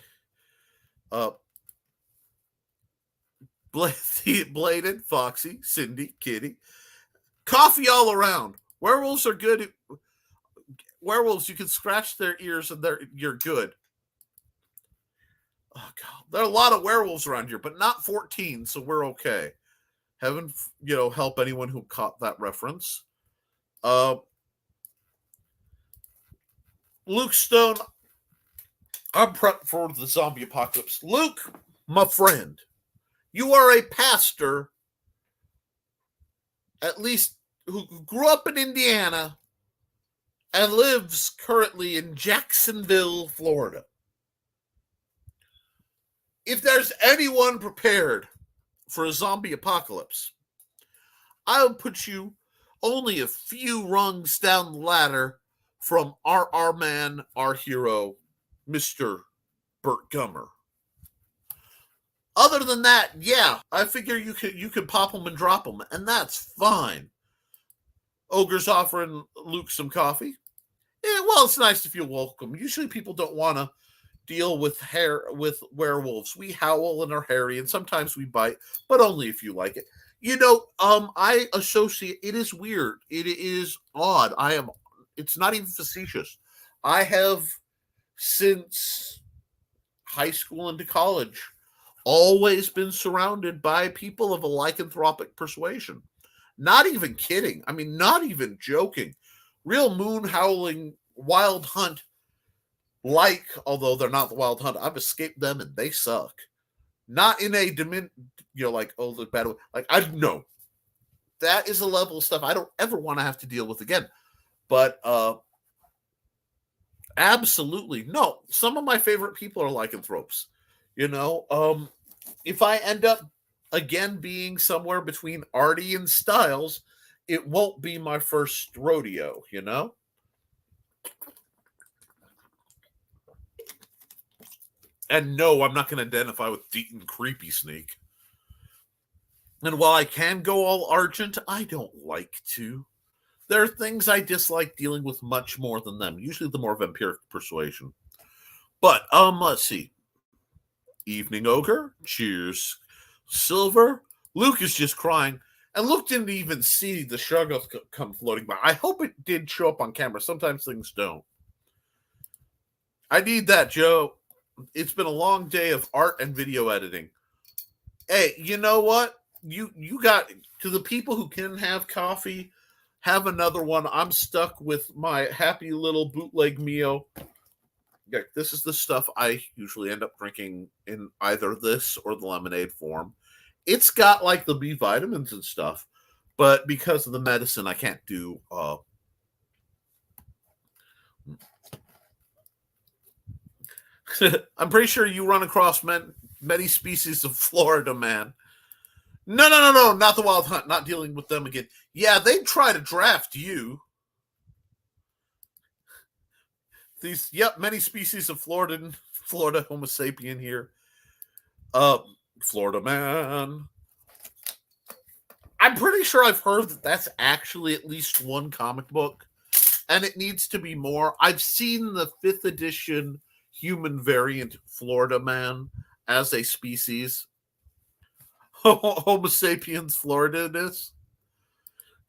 Bladed, Foxy, Cindy, Kitty. Coffee all around. Werewolves are good. Werewolves, you can scratch their ears and you're good. Oh God, there are a lot of werewolves around here, but not 14, so we're okay. Heaven, help anyone who caught that reference. Luke Stone, I'm prepped for the zombie apocalypse. Luke, my friend, you are a pastor, at least who grew up in Indiana and lives currently in Jacksonville, Florida. If there's anyone prepared for a zombie apocalypse, I would put you only a few rungs down the ladder from our man, our hero, Mr. Burt Gummer. Other than that, yeah, I figure you could pop them and drop them, and that's fine. Ogre's offering Luke some coffee. Yeah, well, it's nice to feel welcome. Usually people don't want to deal with werewolves. We howl and are hairy, and sometimes we bite, but only if you like it. I associate, it is weird. It is odd. It's not even facetious. I have, since high school into college, always been surrounded by people of a lycanthropic persuasion. Not even kidding. I mean, not even joking. Real moon howling wild hunt, although they're not the wild hunt, I've escaped them and they suck. Not in a the bad way. I know that is a level of stuff I don't ever want to have to deal with again. But absolutely no. Some of my favorite people are lycanthropes. If I end up again being somewhere between Artie and Styles, it won't be my first rodeo, And no, I'm not going to identify with Deaton Creepy Snake. And while I can go all Argent, I don't like to. There are things I dislike dealing with much more than them, usually the more vampiric persuasion. But, let's see. Evening Ogre, cheers. Silver, Luke is just crying. And Luke didn't even see the Shoggoth come floating by. I hope it did show up on camera. Sometimes things don't. I need that, Joe. It's been a long day of art and video editing. Hey, you know what? You got, to the people who can have coffee, have another one. I'm stuck with my happy little bootleg Mio. Yeah, this is the stuff I usually end up drinking in either this or the lemonade form. It's got like the B vitamins and stuff, but because of the medicine, I can't do. I'm pretty sure you run across many species of Florida man. No, not the wild hunt. Not dealing with them again. Yeah, they'd try to draft you. Many species of Florida Homo sapien here. Florida man. I'm pretty sure I've heard that that's actually at least one comic book, and it needs to be more. I've seen the 5th edition human variant Florida man as a species. Homo sapiens Florida-ness.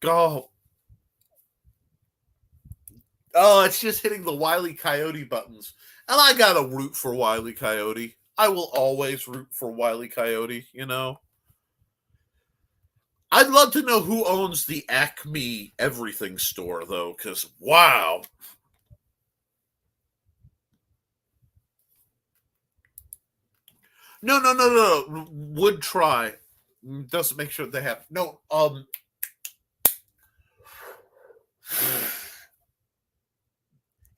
Oh, it's just hitting the Wile E. Coyote buttons. And I gotta root for Wile E. Coyote. I will always root for Wile E. Coyote, I'd love to know who owns the Acme Everything store, though, because, wow. No. Would try. Doesn't make sure they have. No,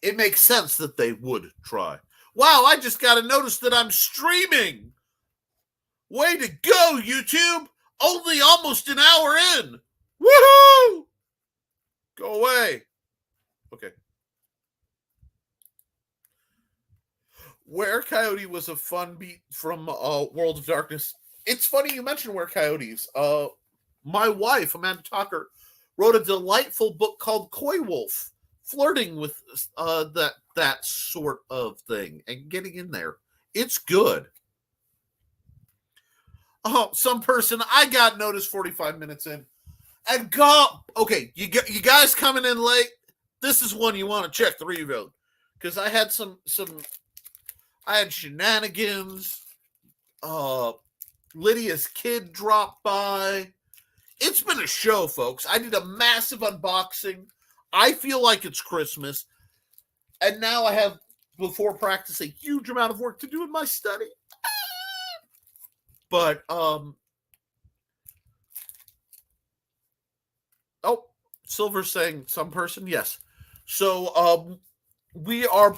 it makes sense that they would try. Wow, I just got to notice that I'm streaming. Way to go, YouTube. Only almost an hour in. Woohoo! Go away. Okay. Were Coyote was a fun beat from World of Darkness. It's funny you mentioned Were Coyotes. My wife, Amanda Tucker, wrote a delightful book called Coy Wolf, flirting with that sort of thing and getting in there. It's good. Oh, some person, I got noticed 45 minutes in. And go. Okay, you guys coming in late. This is one you want to check the review because I had I had shenanigans. Lydia's kid dropped by. It's been a show, folks. I did a massive unboxing. I feel like it's Christmas. And now I have, before practice, a huge amount of work to do in my study. But, oh, Silver's saying some person? Yes. So, we are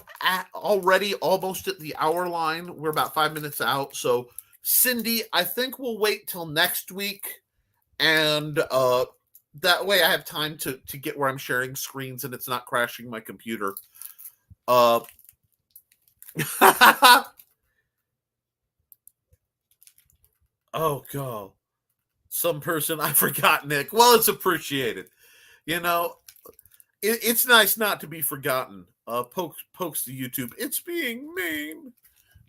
already almost at the hour line. We're about 5 minutes out. So, Cindy, I think we'll wait till next week. And that way I have time to get where I'm sharing screens and it's not crashing my computer. Oh, God. Some person, I forgot, Nick. Well, it's appreciated. You know, it's nice not to be forgotten. Pokes the YouTube. It's being mean.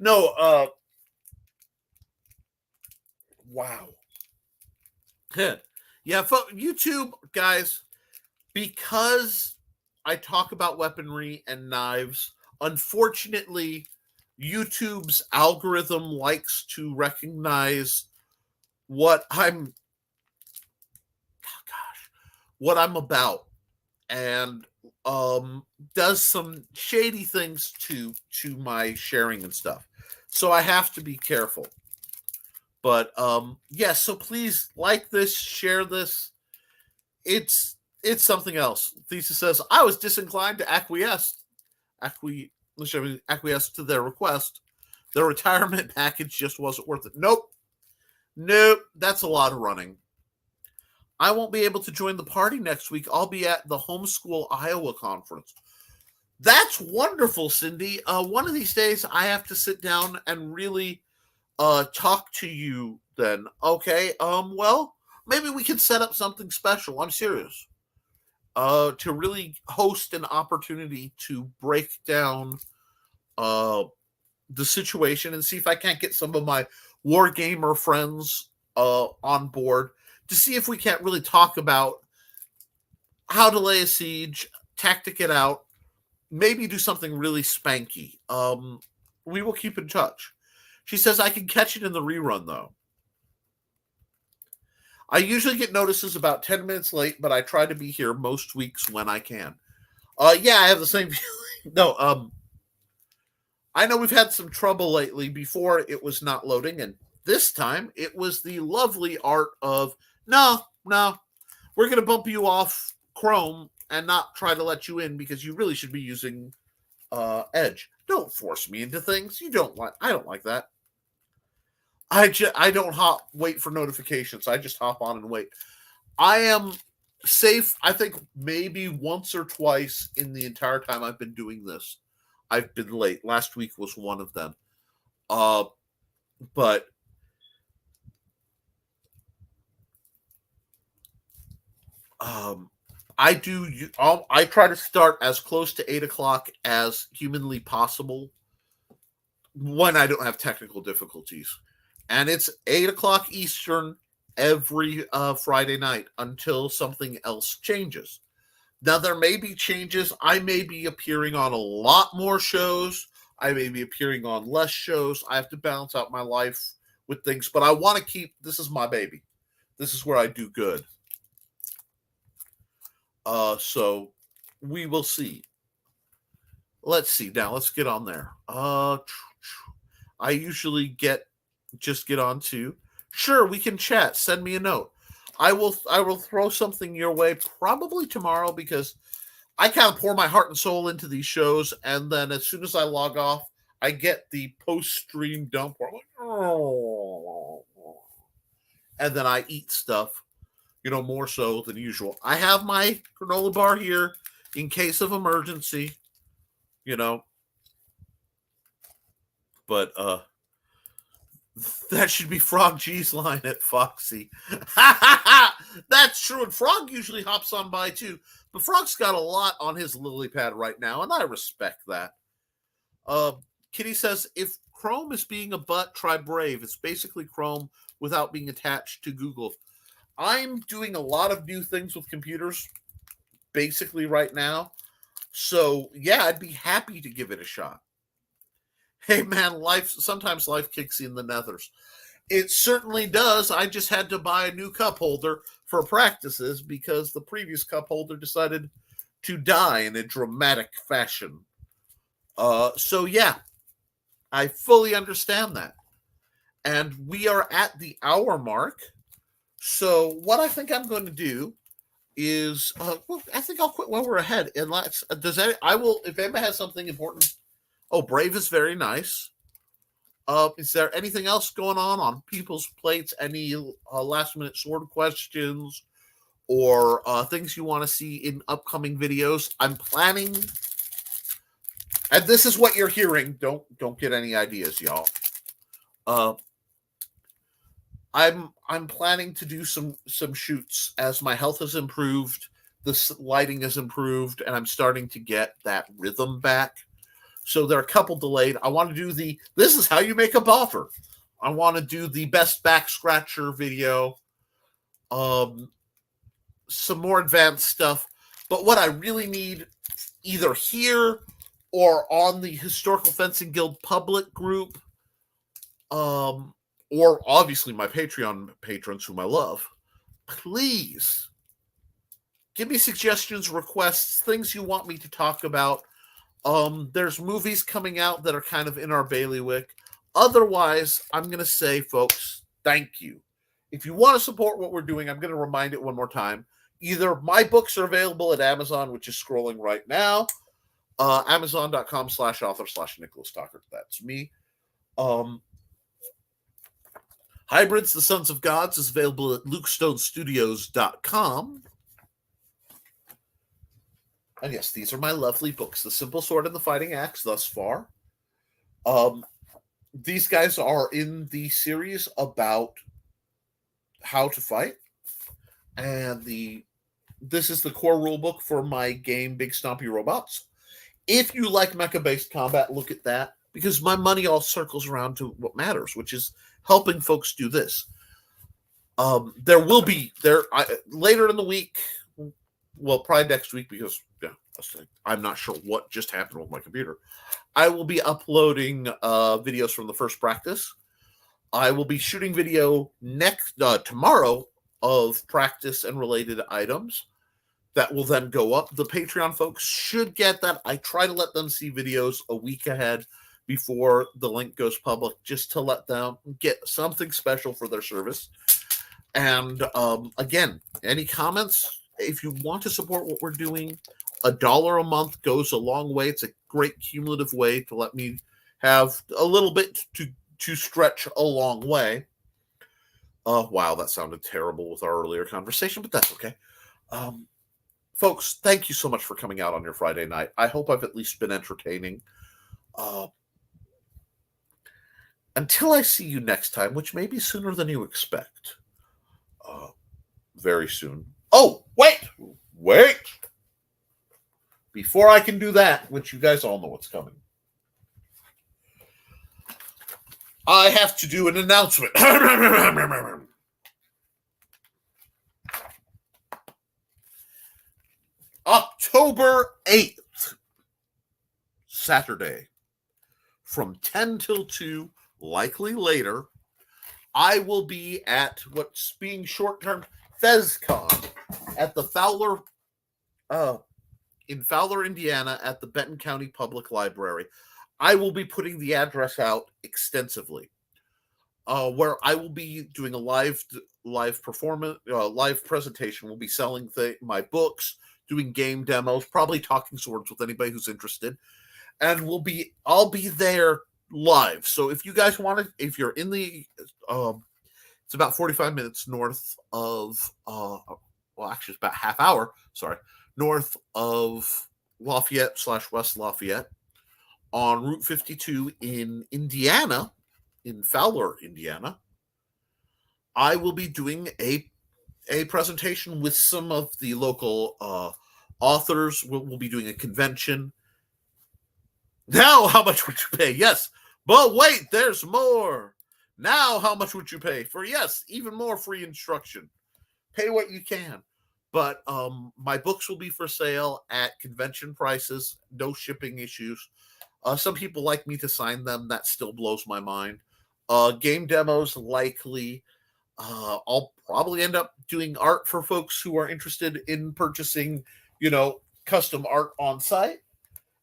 No, wow. Yeah, YouTube, guys, because I talk about weaponry and knives, unfortunately, YouTube's algorithm likes to recognize what I'm what I'm about and does some shady things to my sharing and stuff. So I have to be careful. But yeah, so please like this, share this. It's something else. Thesis says I was disinclined to acquiesce to their request. Their retirement package just wasn't worth it. Nope. That's a lot of running. I won't be able to join the party next week. I'll be at the Homeschool Iowa conference. That's wonderful, Cindy. One of these days I have to sit down and really talk to you then. Okay. Well, maybe we can set up something special. I'm serious. To really host an opportunity to break down the situation and see if I can't get some of my wargamer friends on board to see if we can't really talk about how to lay a siege, tactic it out, maybe do something really spanky. We will keep in touch. She says I can catch it in the rerun, though. I usually get notices about 10 minutes late, but I try to be here most weeks when I can. Yeah, I have the same feeling. No, I know we've had some trouble lately. Before it was not loading, and this time it was the lovely art of, no, we're going to bump you off Chrome and not try to let you in because you really should be using Edge. Don't force me into things. I don't like that. I don't wait for notifications. I just hop on and wait. I am safe. I think maybe once or twice in the entire time I've been doing this, I've been late. Last week was one of them. But I try to start as close to 8:00 as humanly possible when I don't have technical difficulties. And it's 8:00 Eastern every Friday night until something else changes. Now, there may be changes. I may be appearing on a lot more shows. I may be appearing on less shows. I have to balance out my life with things, but I want to keep, this is my baby. This is where I do good. So we will see. Let's see. Now, let's get on there. I usually just get on to, sure, we can chat. Send me a note. I will throw something your way probably tomorrow because I kind of pour my heart and soul into these shows, and then as soon as I log off, I get the post-stream dump where I'm like, oh, and then I eat stuff, more so than usual. I have my granola bar here in case of emergency, but that should be Frog G's line at Foxy. That's true. And Frog usually hops on by too. But Frog's got a lot on his lily pad right now, and I respect that. Kitty says, if Chrome is being a butt, try Brave. It's basically Chrome without being attached to Google. I'm doing a lot of new things with computers basically right now. So, yeah, I'd be happy to give it a shot. Hey, man, sometimes life kicks you in the nethers. It certainly does. I just had to buy a new cup holder for practices because the previous cup holder decided to die in a dramatic fashion. So, yeah, I fully understand that. And we are at the hour mark. So, what I think I'm going to do is, well, I think I'll quit while we're ahead. And I will, if anybody has something important. Oh, Brave is very nice. Is there anything else going on people's plates? Any last minute sword questions or things you want to see in upcoming videos? I'm planning, and this is what you're hearing. Don't get any ideas, y'all. I'm planning to do some shoots as my health has improved, the lighting has improved, and I'm starting to get that rhythm back. So there are a couple delayed. I want to do this is how you make a boffer. I want to do the best back scratcher video. Some more advanced stuff. But what I really need, either here or on the Historical Fencing Guild public group, or obviously my Patreon patrons whom I love, please give me suggestions, requests, things you want me to talk about. There's movies coming out that are kind of in our bailiwick. Otherwise, I'm going to say, folks, thank you. If you want to support what we're doing, I'm going to remind it one more time. Either my books are available at Amazon, which is scrolling right now, Amazon.com/author/Nicholas Tucker. That's me. Hybrids, The Sons of Gods is available at LukeStoneStudios.com. And yes, these are my lovely books. The Simple Sword and the Fighting Axe thus far. These guys are in the series about how to fight. And this is the core rule book for my game, Big Stompy Robots. If you like mecha-based combat, look at that. Because my money all circles around to what matters, which is helping folks do this. There will be, later in the week, well, probably next week, because I'm not sure what just happened with my computer. I will be uploading videos from the first practice. I will be shooting video tomorrow of practice and related items that will then go up. The Patreon folks should get that. I try to let them see videos a week ahead before the link goes public, just to let them get something special for their service. And again, any comments? If you want to support what we're doing, $1 a month goes a long way. It's a great cumulative way to let me have a little bit to stretch a long way. Wow, that sounded terrible with our earlier conversation, but that's okay. Folks, thank you so much for coming out on your Friday night. I hope I've at least been entertaining. Until I see you next time, which may be sooner than you expect. Very soon. Oh, wait! Before I can do that, which you guys all know what's coming, I have to do an announcement. October 8th, Saturday, from 10 till 2, likely later, I will be at what's being short-term FezCon at the Fowler, in Fowler, Indiana, at the Benton County Public Library. I will be putting the address out extensively, where I will be doing a live performance, live presentation. We'll be selling my books, doing game demos, probably talking swords with anybody who's interested, and I'll be there live. So if you guys want to, if you're in the, it's about 45 minutes north of, well, actually it's about half hour, north of Lafayette/West Lafayette on Route 52 in Indiana, in Fowler, Indiana. I will be doing a presentation with some of the local authors. We'll be doing a convention. Now, how much would you pay? Yes, but wait, there's more. Now, how much would you pay for, yes, even more free instruction? Pay what you can. But my books will be for sale at convention prices, no shipping issues. Some people like me to sign them. That still blows my mind. Game demos, likely. I'll probably end up doing art for folks who are interested in purchasing, custom art on site.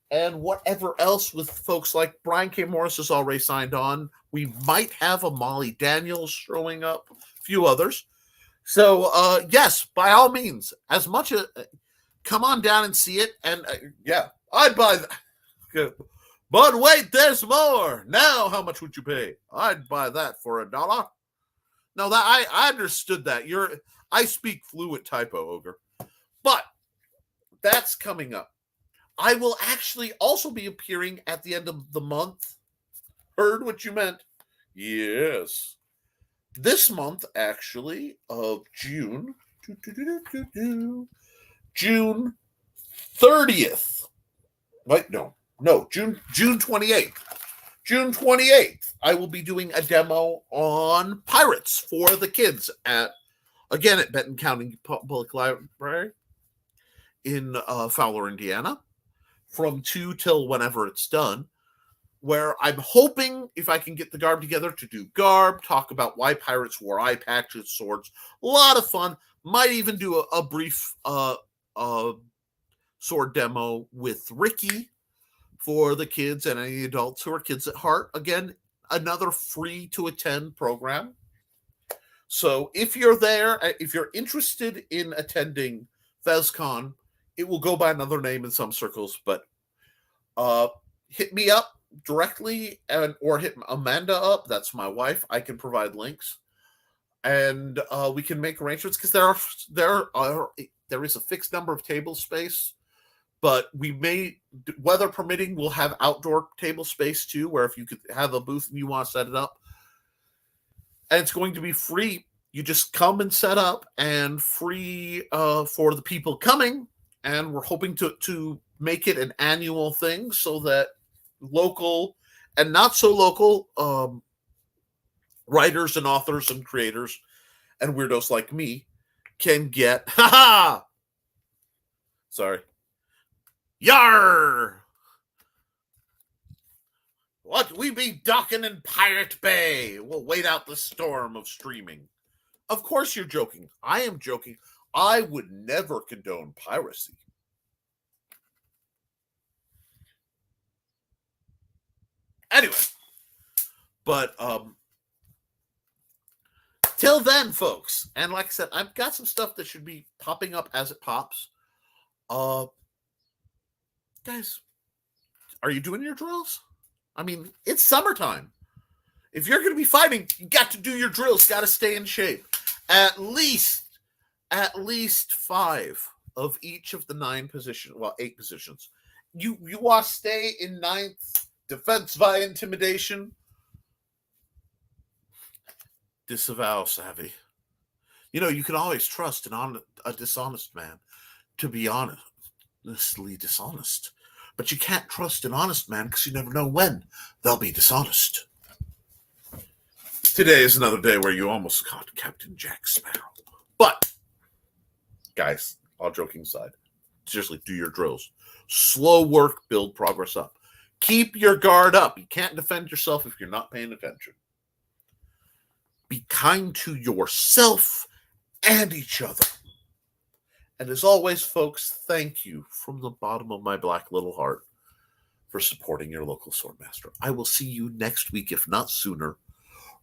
And whatever else with folks like Brian K. Morris is already signed on. We might have a Molly Daniels showing up, a few others. So, yes, by all means, as much as come on down and see it. And yeah, I'd buy that. But wait, there's more. Now, how much would you pay? I'd buy that for $1. No, that I understood that. I speak fluent typo, Ogre. But that's coming up. I will actually also be appearing at the end of the month. Heard what you meant. Yes. This month, actually, of June. June 30th. Wait, no. June 28th. June 28th, I will be doing a demo on Pirates for the kids at Benton County Public Library in Fowler, Indiana, from 2 till whenever it's done, where I'm hoping, if I can get the garb together, to do garb, talk about why pirates wore eye patches, swords. A lot of fun. Might even do a brief sword demo with Ricky for the kids and any adults who are kids at heart. Again, another free to attend program. So if you're there, if you're interested in attending FezCon, it will go by another name in some circles, but hit me up directly or hit Amanda up. That's my wife. I can provide links, and we can make arrangements, because there is a fixed number of table space, but we may, weather permitting, we'll have outdoor table space too, where if you could have a booth and you want to set it up, and it's going to be free. You just come and set up, and free for the people coming. And we're hoping to make it an annual thing, so that local and not so local writers and authors and creators and weirdos like me can get Yar! What, we be docking in Pirate Bay? We'll wait out the storm of streaming. Of course you're joking. I am joking. I would never condone piracy. Anyway, but till then, folks, and like I said, I've got some stuff that should be popping up as it pops. Guys, are you doing your drills? I mean, it's summertime. If you're going to be fighting, you got to do your drills. Got to stay in shape. At least 5 of each of the 9 positions. Well, 8 positions. You want to stay in 9th, defense via intimidation. Disavow savvy. You can always trust a dishonest man to be honestly dishonest. But you can't trust an honest man, because you never know when they'll be dishonest. Today is another day where you almost caught Captain Jack Sparrow. But, guys, all joking aside, seriously, do your drills. Slow work, build progress up. Keep your guard up. You can't defend yourself if you're not paying attention. Be kind to yourself and each other. And as always, folks, thank you from the bottom of my black little heart for supporting your local swordmaster. I will see you next week, if not sooner,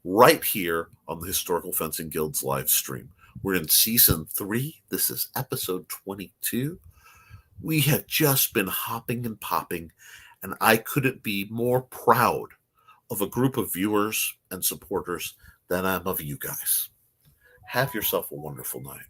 right here on the Historical Fencing Guild's live stream. We're in season 3. This is episode 22. We have just been hopping and popping, and I couldn't be more proud of a group of viewers and supporters than I am of you guys. Have yourself a wonderful night.